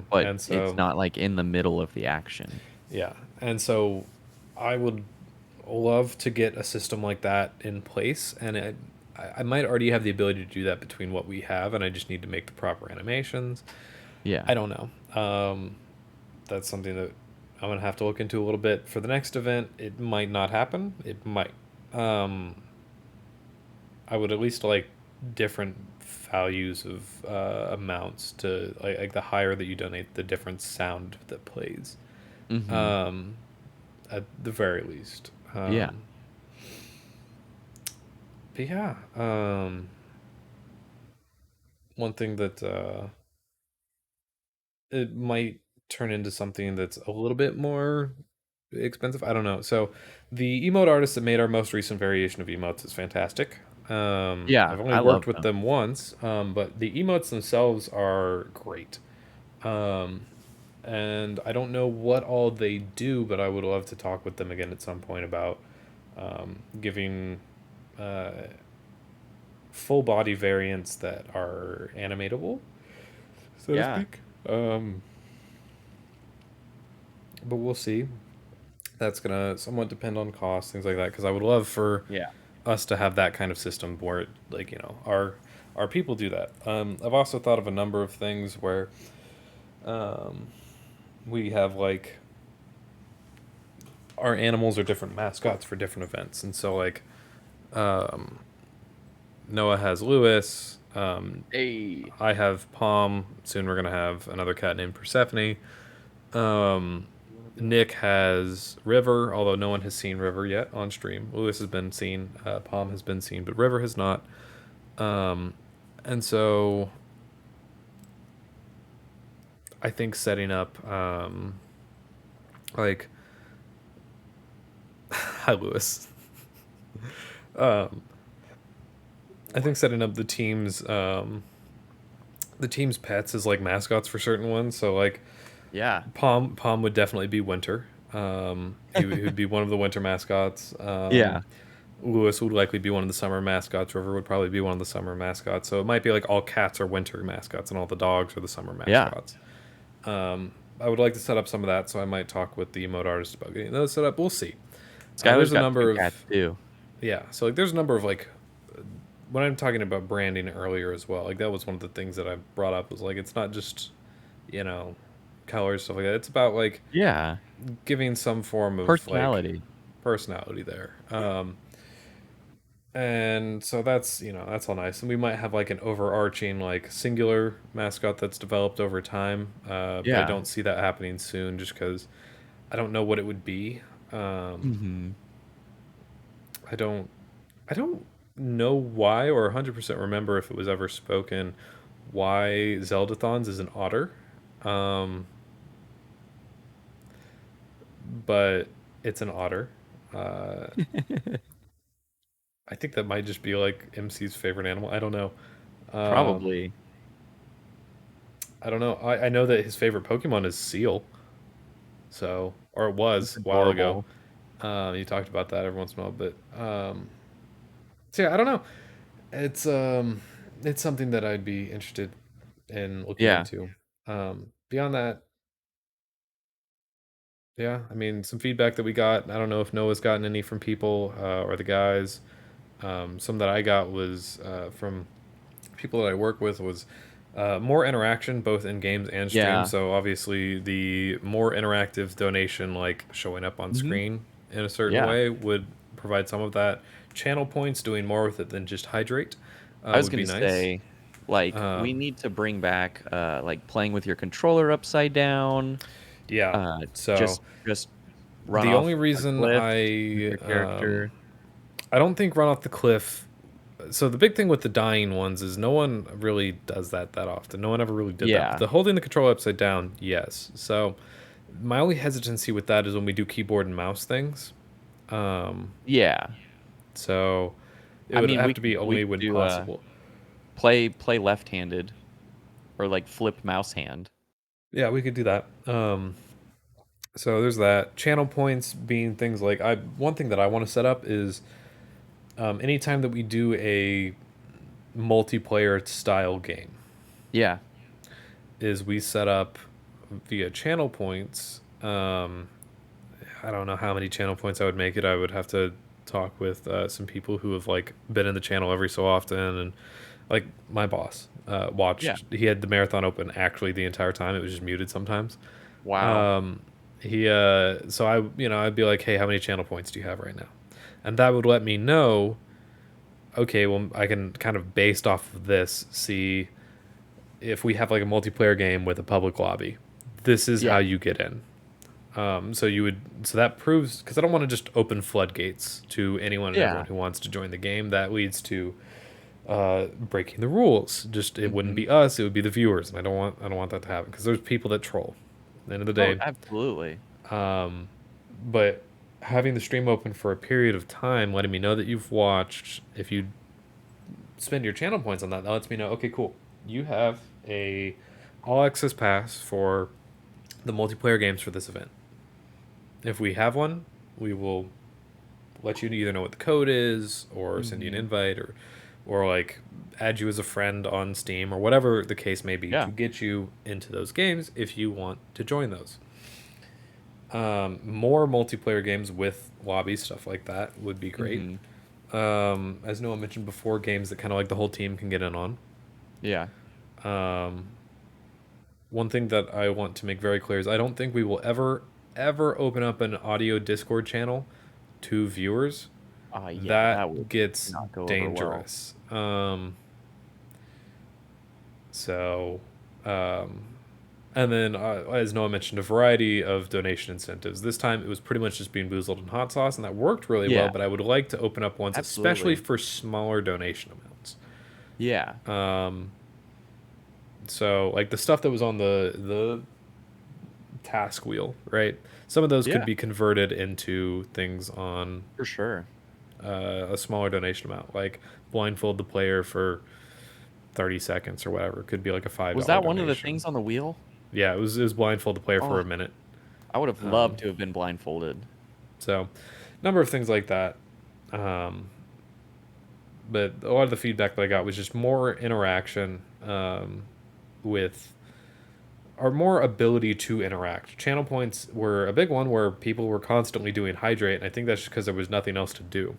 but And it's so, not like in the middle of the action. yeah. And so I would love to get a system like that in place. And I might already have the ability to do that between what we have, and I just need to make the proper animations. Yeah. I don't know. That's something that I'm going to have to look into a little bit for the next event. It might not happen. It might. I would at least like different values of amounts to like the higher that you donate, the different sound that plays. Mhm. Um, at the very least. Yeah. But yeah, one thing that it might turn into something that's a little bit more expensive. I don't know. So the emote artist that made our most recent variation of emotes is fantastic. Yeah, I've only I love worked with them. them once, but the emotes themselves are great. Um, and I don't know what all they do, but I would love to talk with them again at some point about giving uh, full body variants that are animatable, so to Yeah. speak. But we'll see. That's gonna somewhat depend on cost, things like that. Because I would love for Yeah. us to have that kind of system where, like, our people do that. I've also thought of a number of things where um, we have like our animals are different mascots for different events, and so like um, Noah has Lewis. Hey. I have Palm. Soon we're gonna have another cat named Persephone. Um, Nick has River, although no one has seen River yet on stream. Lewis has been seen, Palm has been seen, but River has not. Um, and so I think setting up, like, hi Lewis. Um, I think setting up the team's pets as like mascots for certain ones. So like Yeah. Palm would definitely be Winter. He would be one of the winter mascots. Yeah. Lewis would likely be one of the summer mascots. River would probably be one of the summer mascots. So it might be like all cats are winter mascots and all the dogs are the summer Yeah. mascots. I would like to set up some of that, so I might talk with the emote artist about getting those set up. We'll see. Skylar's There's a got 2 number of cats too. yeah. So like there's a number of like when I'm talking about branding earlier as well. Like that was one of the things that I brought up was like it's not just you know colors stuff like that. It's about like Yeah. giving some form of like Personality. personality there. And so that's that's all nice, and we might have like an overarching like singular mascot that's developed over time. But I Yeah. don't see that happening soon, just because I don't know what it would be. Um, Mhm. I don't I don't know why or 100% remember if it was ever spoken why Zeldathons is an otter. Um, but it's an otter. Uh, I think that might just be like MC's favorite animal. I don't know. Um, Probably. I don't know. I know that his favorite Pokemon is Seal. So, or it That's was a while ago. adorable. You talked about that every once in a while, but so yeah, I don't know. It's something that I'd be interested in looking Yeah. into. Beyond that, yeah, I mean, some feedback that we got. I don't know if Noah's gotten any from people or the guys. Some that I got was from people that I work with was more interaction both in games and streams. Yeah. So obviously, the more interactive donation, like showing up on Mhm. screen in a certain Yeah. way, would provide some of that. Channel points, doing more with it than just hydrate, I was would be gonna nice. say Like we need to bring back like playing with your controller upside down. Yeah. Uh, So just run the only off a reason cliff with your character. I don't think run off the cliff. So the big thing with the dying ones is no one really does that often. No one ever really did that. Yeah. The holding the controller upside down, yes. So my only hesitancy with that is when we do keyboard and mouse things. Yeah. So it I would mean, have to be we only could when do possible. play left-handed or like flip mouse hand. Yeah, we could do that. So there's that. Channel points being things like one thing that I want to set up is anytime that we do a multiplayer style game, Yeah. is we set up via channel points. I don't know how many channel points I would make it. I would have to talk with some people who have like been in the channel every so often, and like my boss watched. Yeah. He had the marathon open actually the entire time. It was just muted sometimes. Wow. He so I'd be like, hey, how many channel points do you have right now? And that would let me know, okay, well, I can kind of based off of this see if we have like a multiplayer game with a public lobby, this is Yeah. how you get in. So that proves, because I don't want to just open floodgates to anyone and Yeah. everyone who wants to join the game. That leads to breaking the rules. Just it wouldn't be us; it would be the viewers, and I don't want that to happen because there's people that troll. At the end of the day, Oh, absolutely. but having the stream open for a period of time, letting me know that you've watched, if you spend your channel points on that, that lets me know, okay, cool, you have a all access pass for the multiplayer games for this event. If we have one, we will let you either know what the code is or send you an invite or like add you as a friend on Steam or whatever the case may be to get you into those games if you want to join those. More multiplayer games with lobbies, stuff like that would be great. As Noah mentioned before, games that kind of like the whole team can get in on. Yeah. One thing that I want to make very clear is I don't think we will ever open up an audio Discord channel to viewers. That would gets not go over dangerous. And then, as Noah mentioned, a variety of donation incentives. This time, it was pretty much just Bean Boozled and Hot Sauce, and that worked really well. But I would like to open up ones, especially for smaller donation amounts. Yeah. So, like the stuff that was on the task wheel, right? Some of those could be converted into things on For sure. a smaller donation amount, like blindfold the player for 30 seconds or whatever. It could be like a $5. Was that one of the donation. things on the wheel? Yeah, it was blindfold the player for a minute. I would have loved to have been blindfolded. So, number of things like that. But a lot of the feedback that I got was just more interaction with our more ability to interact. Channel points were a big one where people were constantly doing hydrate, and I think that's just because there was nothing else to do.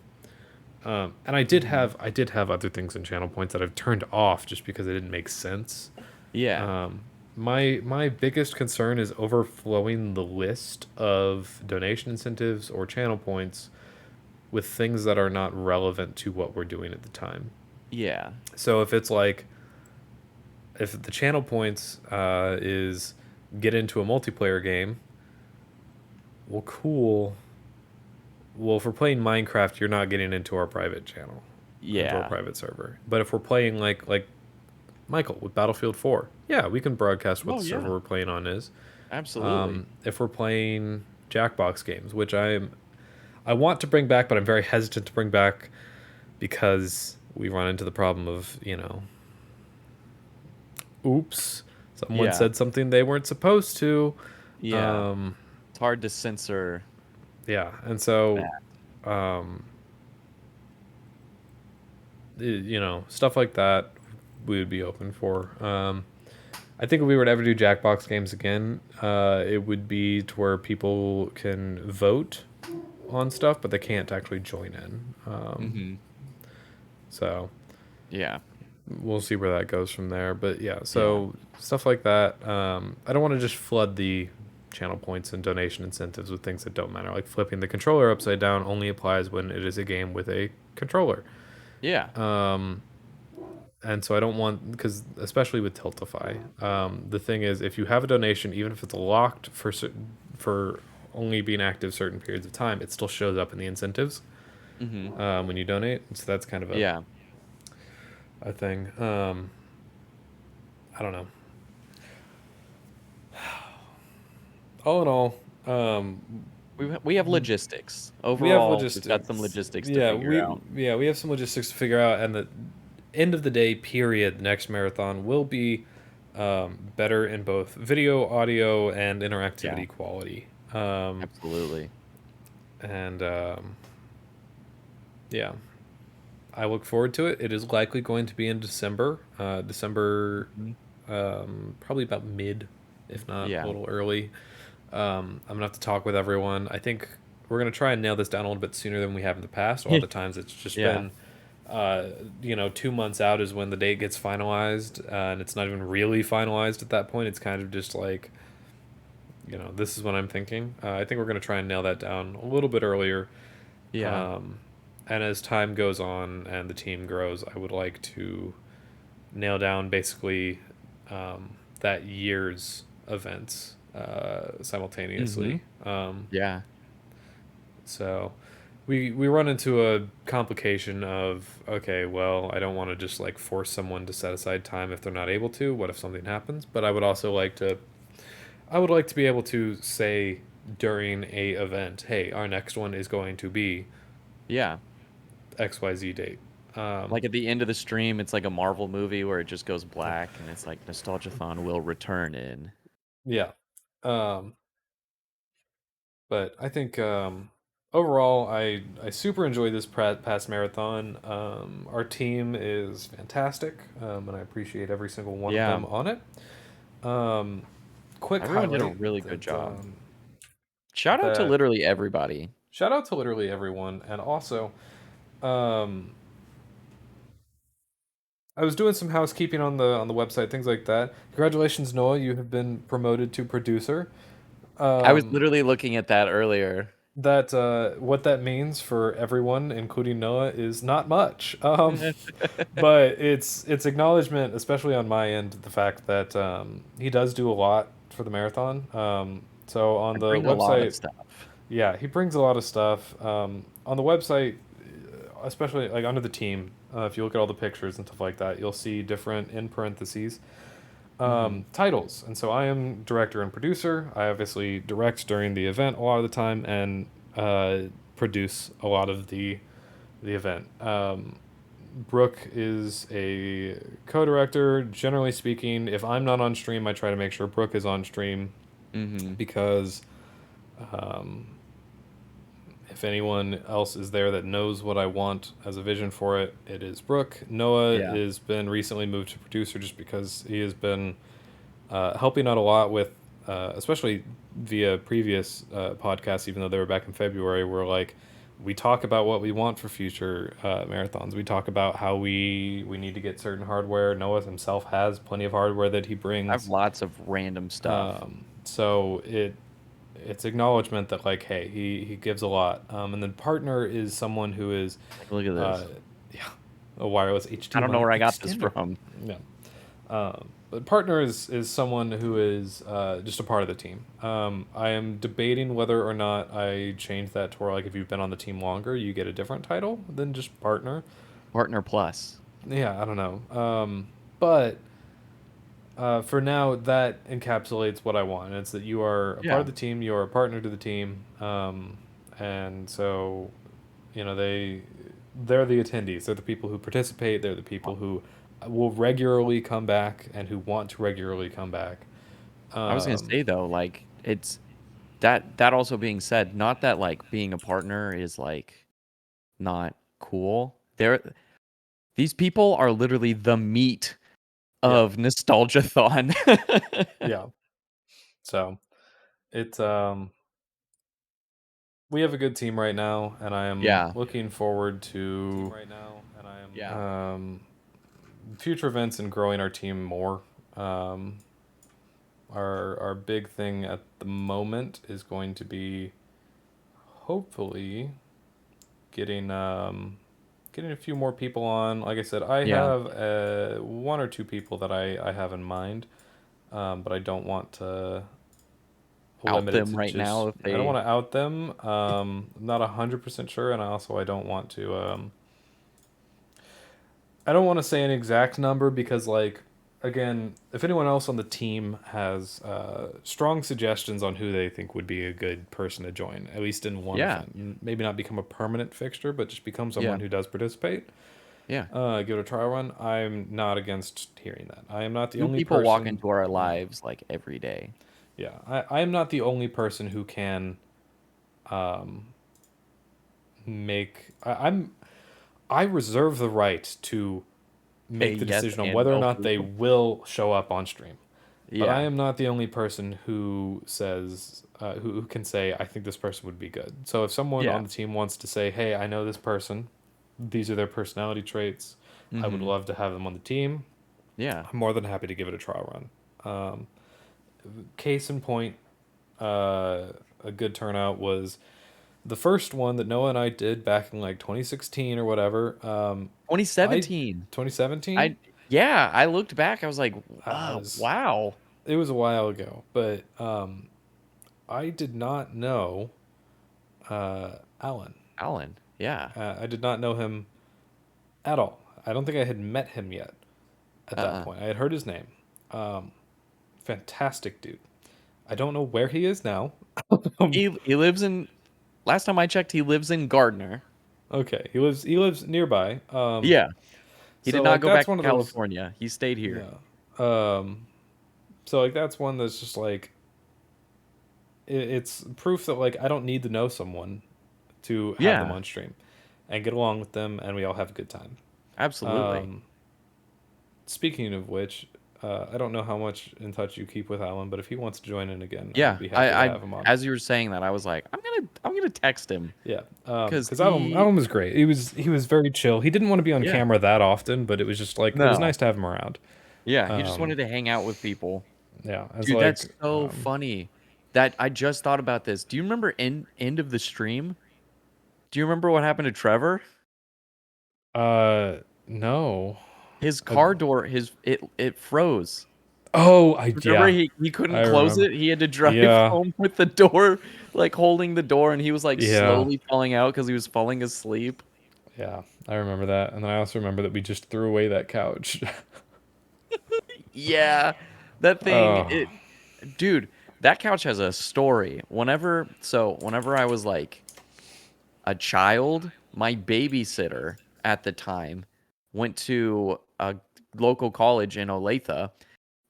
And I did have other things in channel points that I've turned off just because it didn't make sense. Yeah. My biggest concern is overflowing the list of donation incentives or channel points with things that are not relevant to what we're doing at the time. Yeah. So if it's like, if the channel points is get into a multiplayer game, well, cool. Well, if we're playing Minecraft, you're not getting into our private channel. Into our private server. But if we're playing like Michael with Battlefield 4, yeah, we can broadcast what the server we're playing on is. Absolutely. If we're playing Jackbox games, which I want to bring back, but I'm very hesitant to bring back because we run into the problem of, oops, someone said something they weren't supposed to. Yeah. It's hard to censor. Yeah, and so, stuff like that we would be open for. I think if we were to ever do Jackbox games again, it would be to where people can vote on stuff, but they can't actually join in. So, yeah, we'll see where that goes from there. But yeah, so stuff like that. I don't want to just flood the channel points and donation incentives with things that don't matter. Like flipping the controller upside down only applies when it is a game with a controller. Yeah. and so I don't want, because especially with Tiltify, the thing is, if you have a donation, even if it's locked for only being active certain periods of time, it still shows up in the incentives when you donate. So that's kind of Yeah. a thing. I don't know. All in all, We have logistics. we have Overall, we've got some logistics. logistics to Yeah, figure out. we have some logistics to figure out, and the end of the day, period. The next marathon will be better in both video, audio, and Yeah, interactivity quality. absolutely. And yeah, I look forward to it. It is likely going to be in December. December, Mhm. probably about mid, if not a Yeah. little early. I'm gonna have to talk with everyone. I think we're gonna try and nail this down a little bit sooner than we have in the past. A lot of times it's just Yeah. been, 2 months out is when the date gets finalized, and it's not even really finalized at that point. It's kind of just like, this is what I'm thinking. I think we're gonna try and nail that down a little bit earlier. Yeah. Um, and as time goes on and the team grows, I would like to nail down basically that year's events Mm-hmm. simultaneously. Yeah. So we run into a complication of, okay, well, I don't want to just like force someone to set aside time if they're not able to. What if something happens? But I would like to be able to say during a event, hey, our next one is going to be Yeah. XYZ date. Um, Like at the end of the stream, it's like a Marvel movie where it just goes black and it's like Nostalgiathon will return in. yeah. Um, but I think overall, I super enjoyed this past marathon. Our team is fantastic, and I appreciate every single one of Yeah. them on it. Um, quick Everyone did a highlight really good that job. Shout out to that literally everybody. shout out to literally everyone, and also um, I was doing some housekeeping on the website, things like that. Congratulations, Noah! You have been promoted to producer. I was Um, literally looking at that earlier. that what that means for everyone, including Noah, is not much. But it's acknowledgement, especially on my end, the fact that he does do a lot for the marathon. So on I the bring a lot of website, stuff. yeah, he brings a lot of stuff. On the website, especially like under the team, if you look at all the pictures and stuff like that, you'll see different in parentheses Mm-hmm. titles. And so I am director and producer. I obviously direct during the event a lot of the time and produce a lot of the event. Brooke is a co-director. Generally speaking, if I'm not on stream, I try to make sure Brooke is on stream Mm-hmm. because um, if anyone else is there that knows what I want as a vision for it, it is Brooke. Noah Yeah. has been recently moved to producer just because he has been helping out a lot with, especially via previous podcasts, even though they were back in February, where like we talk about what we want for future marathons. We talk about how we need to get certain hardware. Noah himself has plenty of hardware that he I have brings. lots of random stuff. So it's acknowledgement that like, hey, he gives a lot. And then partner is someone who is, Like, look at uh, this. yeah, a wireless I don't know HDMI where I got this extender. from. Yeah. But partner is someone who is just a part of the team. I am debating whether or not I change that to where, like, if you've been on the team longer, you get a different title than just partner. Partner Plus. Yeah, I don't know. But for now, that encapsulates what I want. It's that you are a part Yeah. of the team, you are a partner to the team, and so they're the attendees. They're the people who participate. They're the people who will regularly come back and who want to regularly come back. I was gonna Um, say though, like it's that also being said, not that like being a partner is like not cool. These people are literally the meat yeah, of Nostalgiathon. yeah. So it's we have a good team right now, and I am Yeah. looking forward to Yeah. future events and growing our team more. Um, our big thing at the moment is going to be hopefully getting getting a few more people on. Like I said, I Yeah. have one or two people that I have in mind, but I don't want to Out limit it them to right now just. if I don't they. want to out them. I'm not 100% sure, and I don't want to. I don't want to say an exact number because, like, again, if anyone else on the team has strong suggestions on who they think would be a good person to join, at least in one Yeah. event, maybe not become a permanent fixture, but just become Yeah. someone who does participate, Yeah. give it a trial run. I'm not against hearing that. I am not the New only people walk person. into our Yeah, lives like every day. yeah. I am not the only person who can um, make. I reserve the right to Say make the yes decision on and whether or no not they food. will show up on stream. But I Yeah. am not the only person who says who can say I think this person would be good. So if someone Yeah. on the team wants to say, "Hey, I know this person. These are their personality traits. I would Mm-hmm. love to have them on the team." Yeah. I'm more than happy to give it a trial run. Case in point, a good turnout was the first one that Noah and I did back in like 2016 or whatever. I 2017. 2017. I yeah, I looked back. I was like, I was wow. it was a while ago, but I did not know Alan. Alan. Yeah. I did not know him at all. I don't think I had met him yet at that Uh-uh. point. I had heard his name. Um, Fantastic dude. I don't know where he is now. He lives in last time I checked, he lives in Gardner. Okay, he lives nearby. Yeah. He did So not like go back that's to one of those. California. He stayed here. Yeah. Um, so like that's one that's just like it's proof that like I don't need to know someone to have them Yeah, on stream and get along with them, and we all have a good time. absolutely. Um, Speaking of which, I don't know how much in touch you keep with Alan, but if he wants to join in again, I would Yeah, be happy to have him on. as you were saying that, I was like, I'm gonna text him Yeah, because because Alan was great. He was very chill. He didn't want to be on yeah, camera that often, but it was just like it was no, nice to have him around. yeah, he just Um, wanted to hang out with people. yeah, as Dude, that's like so funny. That I just thought about this. Do you remember end of the stream? Do you remember what happened to Trevor? no. His Uh, car door, it froze. oh, Remember yeah, he couldn't I close remember. it. He had to drive Yeah, home with the door like holding the door, and he was like yeah, slowly falling out because he was falling asleep. yeah. I remember that, and then I also remember that we just threw away that couch. Yeah, that thing, Oh, it, dude, that couch has a story. Whenever I was like a child, my babysitter at the time went to a local college in Olathe,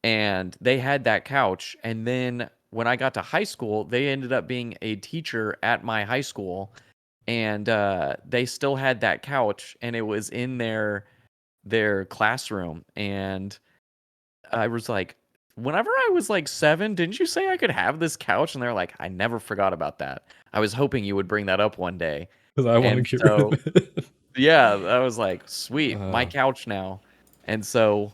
and they had that couch. And then when I got to high school, they ended up being a teacher at my high school, and they still had that couch, and it was in their classroom. And I was like, whenever I was like 7, didn't you say I could have this couch? And they're like, I never forgot about that. I was hoping you would bring that up one day. because I want to And get rid so, of it. yeah, I was like, sweet, my uh, couch now. And so,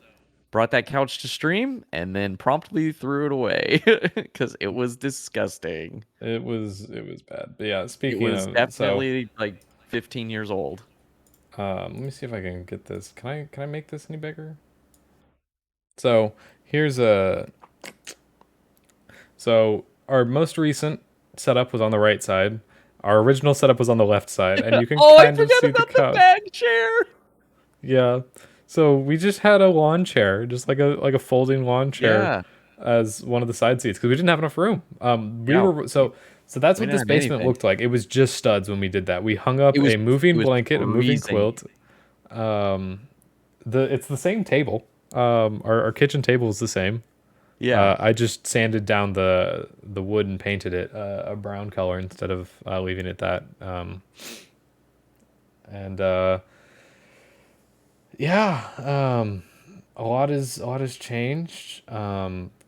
brought that couch to stream and then promptly threw it away because it was disgusting. it was bad. But yeah, It speaking was of, so definitely like 15 years old. let me see if I can get this. Can I make this any bigger? So here's a so our most recent setup was on the right side. Our original setup was on the left side, and you can Oh, I kind of forgot see the about the couch. bag chair. Yeah. So we just had a lawn chair, just like a folding lawn chair Yeah. as one of the side seats because we didn't have enough room. We Yeah. were so that's We what didn't this have basement anything. looked like. It was just studs when we did that. We hung It up was a it moving was blanket, a moving freezing. quilt. Um, it's the same table. Our kitchen table is the same. Yeah. I just sanded down the wood and painted it a brown color instead of leaving it that. And yeah, a lot has changed.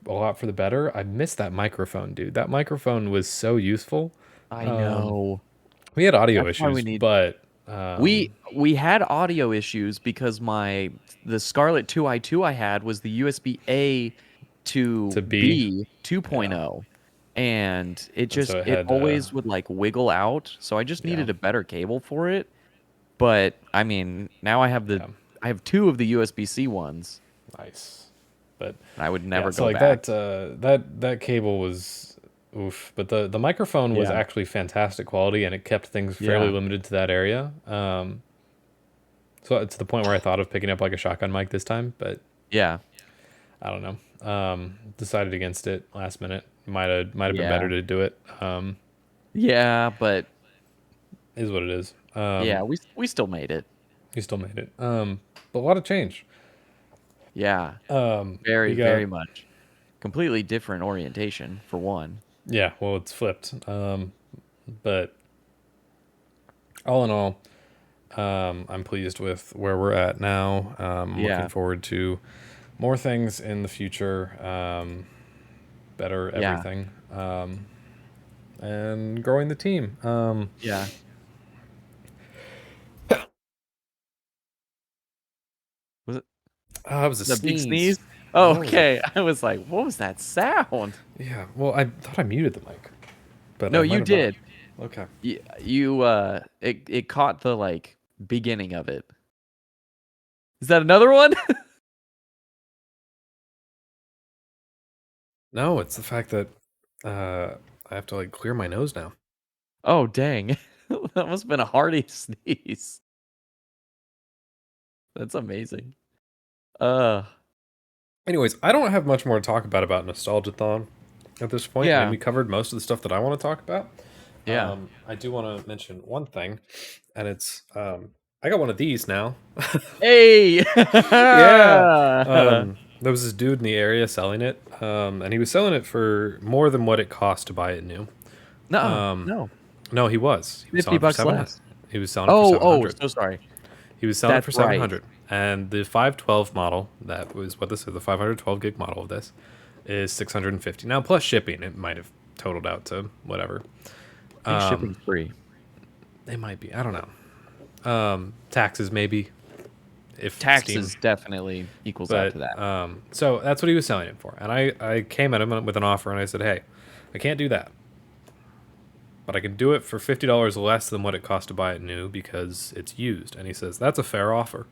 A lot for the better. I miss that microphone, dude. That microphone was so useful. I Um, know. we had audio That's why we issues, need but we had audio issues because the Scarlett 2i2 I had was the USB A to to be, B yeah, 2.0, and and so it it had always would like wiggle out, so I just yeah, needed a better cable for it. But I mean, now I have I have 2 of the USB-C ones. Nice. But I would never so go like back. that cable was oof. But the microphone was Yeah. actually fantastic quality, and it kept things fairly Yeah. limited to that area. So it's the point where I thought of picking up like a shotgun mic this time, but Yeah. I don't know. Decided against it last minute. Might have been better Yeah. to do it. Yeah, but Is what it is. yeah, we still made it. You still made it. But a lot of change. Yeah. You Very, got very much. Completely different orientation for one. yeah. Well, it's flipped. But all in all, I'm pleased with where we're at now. Yeah. Looking forward to more things in the future. Better Yeah. everything. And growing the team. Yeah. Was it It was a the big sneeze. sneeze? Oh, Oh, okay. I was like, what was that sound? Yeah. Well, I thought I muted the mic, but No, I might you have not. did. Okay. It caught the like beginning of it. Is that another one? No, it's the fact that I have to like clear my nose now. Oh, dang. That must have been a hearty sneeze. That's amazing. Anyways, I don't have much more to talk about Nostalgiathon at this point. I Yeah. mean, we covered most of the stuff that I want to talk about. Yeah. I do want to mention one thing, and it's I got one of these now. Hey! Yeah. There was this dude in the area selling it, and he was selling it for more than what it cost to buy it new. No. No, he was. He was 50 selling it for bucks 700. less. He was selling it for 700. So sorry. He was selling it for That's right. 700. And the 512 model, that was what this is, the 512 gig model of this, is 650. Now, plus shipping, it might have totaled out to whatever. I think shipping's free. It might be. I don't know. Taxes, maybe. If Taxes Steam, definitely equals out but, to that. so that's what he was selling it for. And I came at him with an offer, and I said, hey, I can't do that. But I can do it for $50 less than what it cost to buy it new because it's used. And he says, that's a fair offer.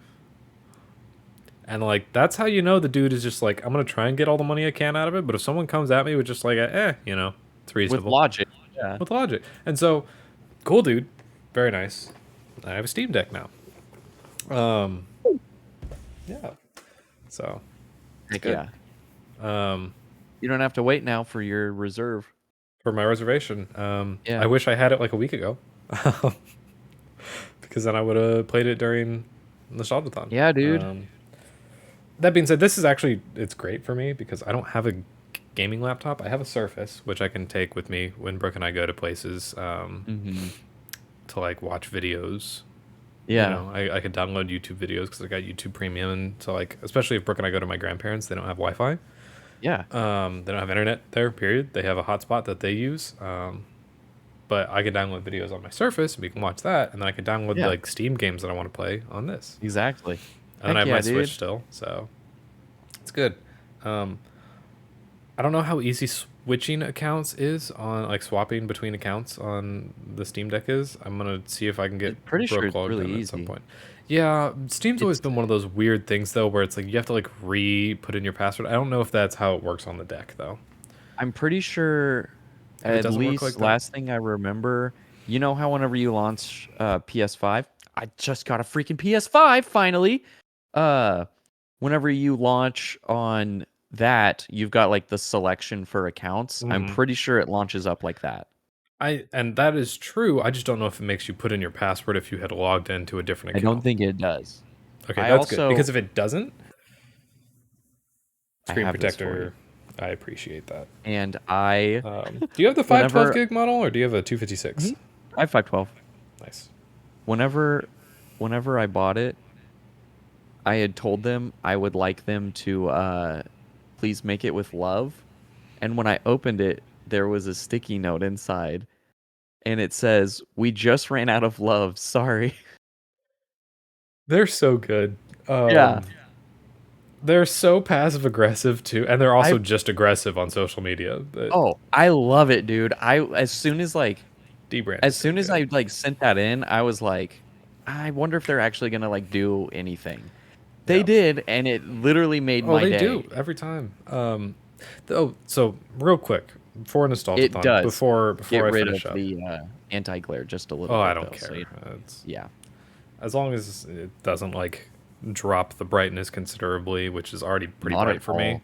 And like, that's how you know the dude is just like, I'm going to try and get all the money I can out of it. But if someone comes at me with just like, it's reasonable. With logic. Yeah. With logic. And so, cool dude. Very nice. I have a Steam Deck now. Yeah. So, Heck good. yeah. You don't have to wait now for your reserve. For my reservation. Yeah. I wish I had it like a week ago. Because then I would have played it during Nostalgiathon. Yeah, dude. That being said, this is actually, it's great for me because I don't have a gaming laptop. I have a Surface, which I can take with me when Brooke and I go to places to like watch videos. Yeah. You know, I can download YouTube videos because I got YouTube Premium. And so like, especially if Brooke and I go to my grandparents, they don't have Wi-Fi. Yeah. They don't have internet there, period. They have a hotspot that they use. But I can download videos on my Surface, and we can watch that, and then I can download like Steam games that I want to play on this. Exactly. And then I have my Switch still, so it's good. I don't know how easy switching accounts is on like swapping between accounts on the Steam Deck is. I'm gonna see if I can get Pretty sure Brooke it's logged really in easy. at some point. Yeah, Steam's always been one of those weird things though, where it's like you have to like put in your password. I don't know if that's how it works on the deck though. I'm pretty sure, at doesn't work least like that? last thing I remember, you know how whenever you launch PS5, I just got a freaking PS5 finally. Whenever you launch on that, you've got like the selection for accounts. I'm pretty sure it launches up like that. And that is true. I just don't know if it makes you put in your password if you had logged into a different I account. don't think it does. Okay, I that's good. also- Because if it doesn't, I Screen have this for Protector, I appreciate that. And I Do you have the 512 Whenever- gig model or do you have a 256? I have 512. Nice. Whenever I bought it, I had told them I would like them to please make it with love. And when I opened it, there was a sticky note inside. And it says, "We just ran out of love. Sorry." They're so good. Yeah. They're so passive aggressive too, and they're also I- just aggressive on social media. But Oh, I love it, dude. As soon as debrand. I like sent that in, I was like, I wonder if they're actually gonna like do anything. They Yeah. did, and it literally made Oh, my they day. do every time. So real quick before It Nostalgiathon, does before get I rid finish of up. the anti-glare just a little Oh, bit, I don't though. So care. It's, yeah, as long as it doesn't like drop the brightness considerably, which is already pretty not bright at for me. all.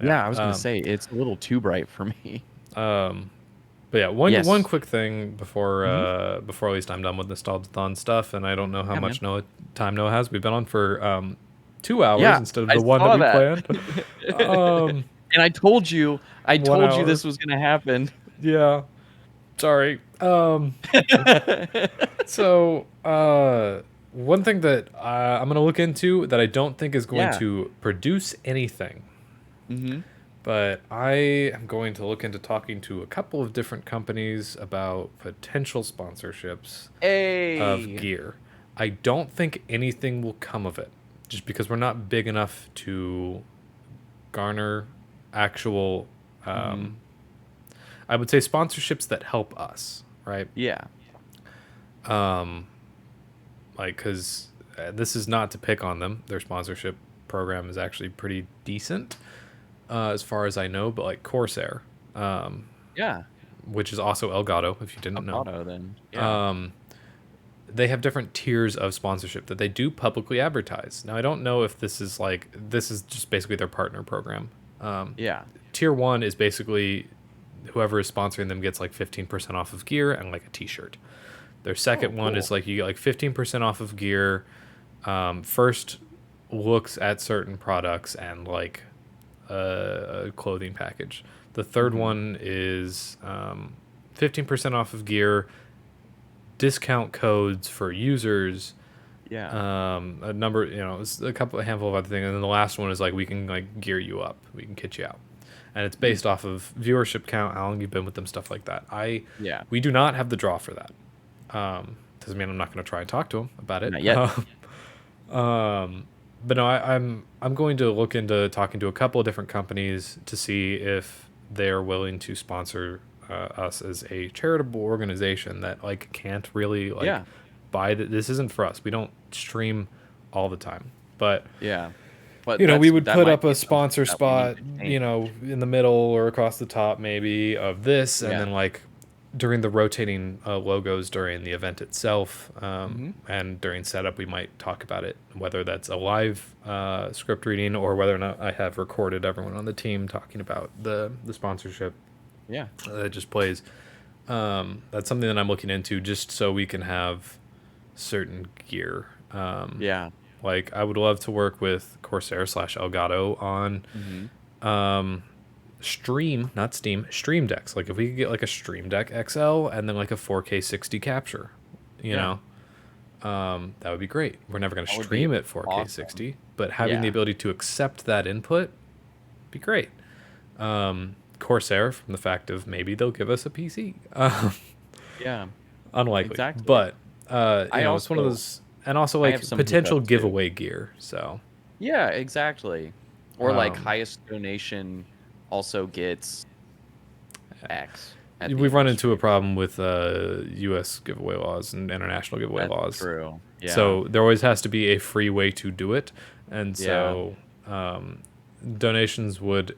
Yeah, I was gonna say it's a little too bright for me. But yeah, one Yes. quick thing before Mhm. before at least I'm done with Nostalgiathon stuff, and I don't know how Yeah, much man. time Noah has. We've been on for 2 hours Yeah, instead of I the one that saw we that. planned. Um, And I one told you hour. this was gonna happen. Yeah. Sorry. So one thing that I'm gonna look into that I don't think is going Yeah. to produce anything, Mm-hmm. but I am going to look into talking to a couple of different companies about potential sponsorships of Hey. gear. I don't think anything will come of it, just because we're not big enough to garner actual, Mm-hmm. I would say, sponsorships that help us, right? Yeah. Like, because this is not to pick on them. Their sponsorship program is actually pretty decent, as far as I know. But like Corsair, Yeah. which is also Elgato, if you didn't know, Auto then. Yeah. they have different tiers of sponsorship that they do publicly advertise. Now, I don't know if this is just basically their partner program. Yeah. Tier 1 is basically whoever is sponsoring them gets like 15% off of gear and like a t-shirt. Their second one is cool. like you get like 15% off of gear, first looks at certain products, and like a clothing package. The third one is 15% off of gear, discount codes for users, Yeah. a number, it's a handful of other things, and then the last one is like we can like gear you up, we can kit you out, and it's based off of viewership count, how long you've been with them, stuff like that. Yeah. We do not have the draw for that. Doesn't mean I'm not going to try and talk to him about it. Not yet. But no, I'm going to look into talking to a couple of different companies to see if they're willing to sponsor us as a charitable organization that like can't really like Yeah. buy this isn't for us. We don't stream all the time, but Yeah. But we would that put might up be a something sponsor that we need spot, to change. in the middle or across the top maybe of this, and Yeah. then like during the rotating logos during the event itself, Mm-hmm. and during setup we might talk about it, whether that's a live script reading or whether or not I have recorded everyone on the team talking about the sponsorship Yeah. that just plays. That's something that I'm looking into, just so we can have certain gear. Yeah. Like I would love to work with Corsair / Elgato on Mm-hmm. Stream, not Steam, Stream Decks. Like if we could get like a Stream Deck XL and then like a 4K 60 capture, Yeah. that would be great. We're never going to That would stream be it 4K awesome. 60, but having the Yeah. ability to accept that input be great. Corsair, from the fact of maybe they'll give us a PC. Yeah. Unlikely, Exactly. but it's one of also- those, and also I like have some potential hookups, too. giveaway gear. So Yeah, exactly. Or like Um, highest donation also gets X. at the we've run end. into a problem with U.S. giveaway laws and international giveaway That's laws. true. Yeah. So there always has to be a free way to do it, and so donations would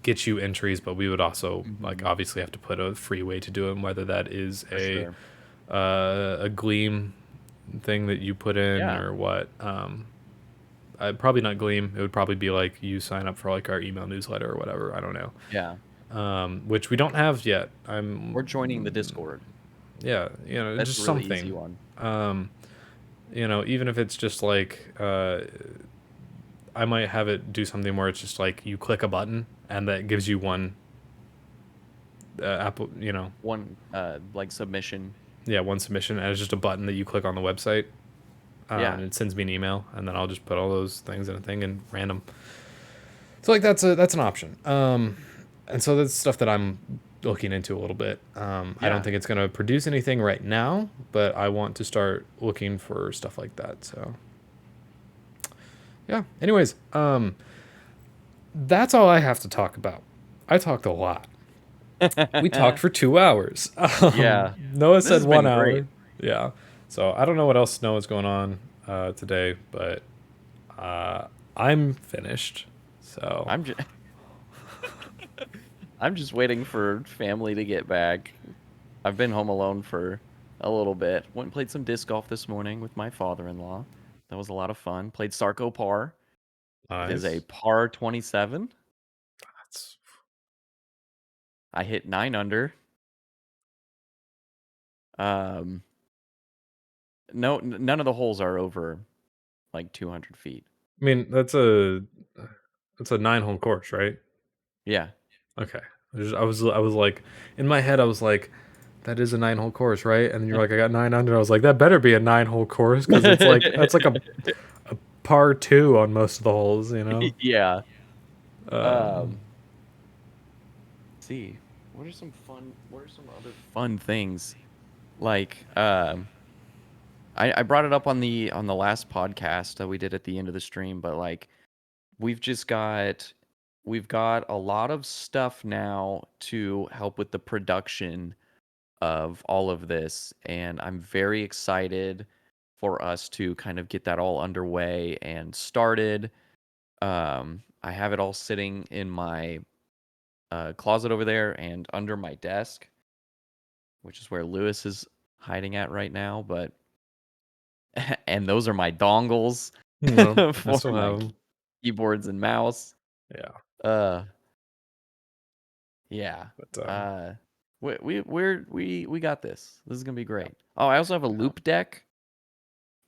get you entries, but we would also like obviously have to put a free way to do it, whether that is For sure. a Gleam thing that you put in Yeah. or what. Probably not Gleam. It would probably be like you sign up for like our email newsletter or whatever. I don't know. Yeah. Which we don't have yet. We're joining the Discord. Yeah, That's just a really something. easy one. Even if it's just like I might have it do something where it's just like you click a button and that gives you one Apple, One like submission. one submission, and it's just a button that you click on the website. Yeah. And it sends me an email, and then I'll just put all those things in a thing and random. So like that's an option. And so that's stuff that I'm looking into a little bit. I Yeah. don't think it's going to produce anything right now, but I want to start looking for stuff like that. So yeah. Anyways, that's all I have to talk about. I talked a lot. We talked for 2 hours. Yeah. Noah This said has 1 been hour. great. Yeah. So I don't know what else Snow is going on today, but I'm finished. So I'm just I'm just waiting for family to get back. I've been home alone for a little bit. Went and played some disc golf this morning with my father-in-law. That was a lot of fun. Played Sarco Par. It is a nice. par 27. That's, I hit 9 under. Um, no, none of the holes are over like 200 feet. I mean, that's a 9-hole course, right? Yeah. Okay. I was like, in my head, I was like, that is a 9-hole course, right? And then you're like, I got 9 under. I was like, that better be a 9-hole course because it's like that's like a par 2 on most of the holes, you know. Yeah. Um, Let's see. What are some other fun things? Like, I brought it up on the last podcast that we did at the end of the stream, but like we've got a lot of stuff now to help with the production of all of this, and I'm very excited for us to kind of get that all underway and started. I have it all sitting in my closet over there and under my desk, which is where Lewis is hiding at right now, but and those are my dongles no, I for still my have them. keyboards and mouse. Yeah, Uh, yeah. but We got this. This is gonna be great. Oh, I also have a loop deck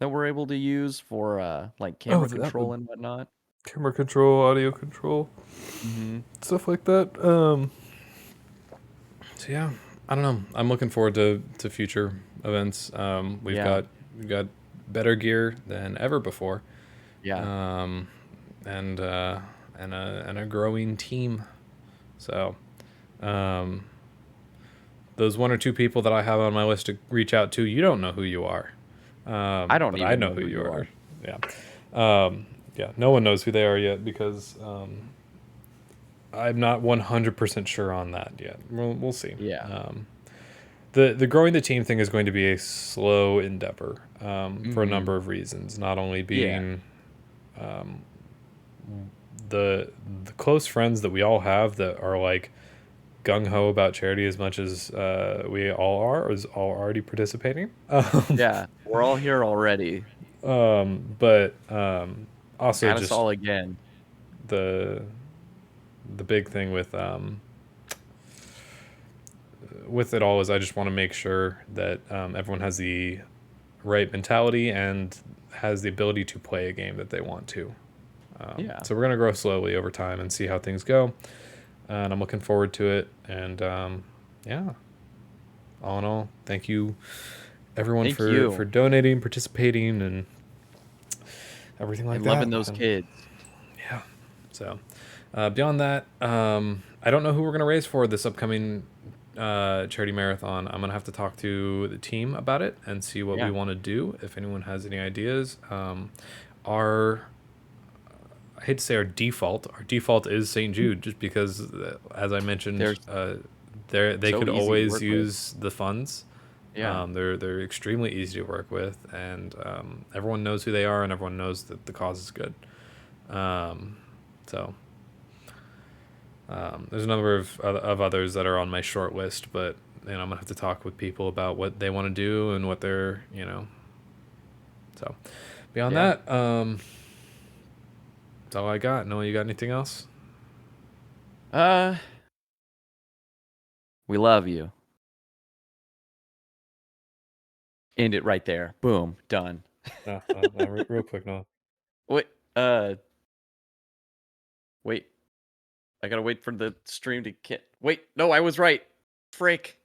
that we're able to use for like camera control and whatnot. camera control, audio control, Mm-hmm. stuff like that. So yeah, I don't know. I'm looking forward to future events. Yeah. We've got better gear than ever before. Yeah. And a growing team. So, um, those one or two people that I have on my list to reach out to, you don't know who you are. I don't But I even know know who who you you are. are. Yeah. Yeah. No one knows who they are yet because I'm not 100% sure on that yet. We'll see. Yeah. The growing the team thing is going to be a slow endeavor for a Mm-hmm. number of reasons. Not only Yeah. being the close friends that we all have that are like gung ho about charity as much as we all are is all already participating. Yeah. We're all here already. But also Add us just all again. the big thing with it all is I just want to make sure that everyone has the right mentality and has the ability to play a game that they want to. Yeah. So we're gonna grow slowly over time and see how things go, and I'm looking forward to it. And yeah, all in all, thank you everyone Thank for you. donating, participating, and everything like And loving that. those And kids. yeah, so beyond that, I don't know who we're gonna raise for this upcoming charity marathon. I'm gonna have to talk to the team about it and see what we Yeah. want to do. If anyone has any ideas, our I hate to say our default. Our default is St. Jude, just because, as I mentioned, They're they so could easy to always work with. use the funds. Yeah. They're extremely easy to work with, and everyone knows who they are, and everyone knows that the cause is good. Um, so there's a number of others that are on my short list, but I'm gonna have to talk with people about what they want to do and what they're So beyond Yeah. that, that's all I got. Noah, you got anything else? Uh, we love you. End it right there. Boom. Done. No, real quick, Noah. Wait. Wait. I gotta wait for the stream to get. Wait. No, I was right. Frick.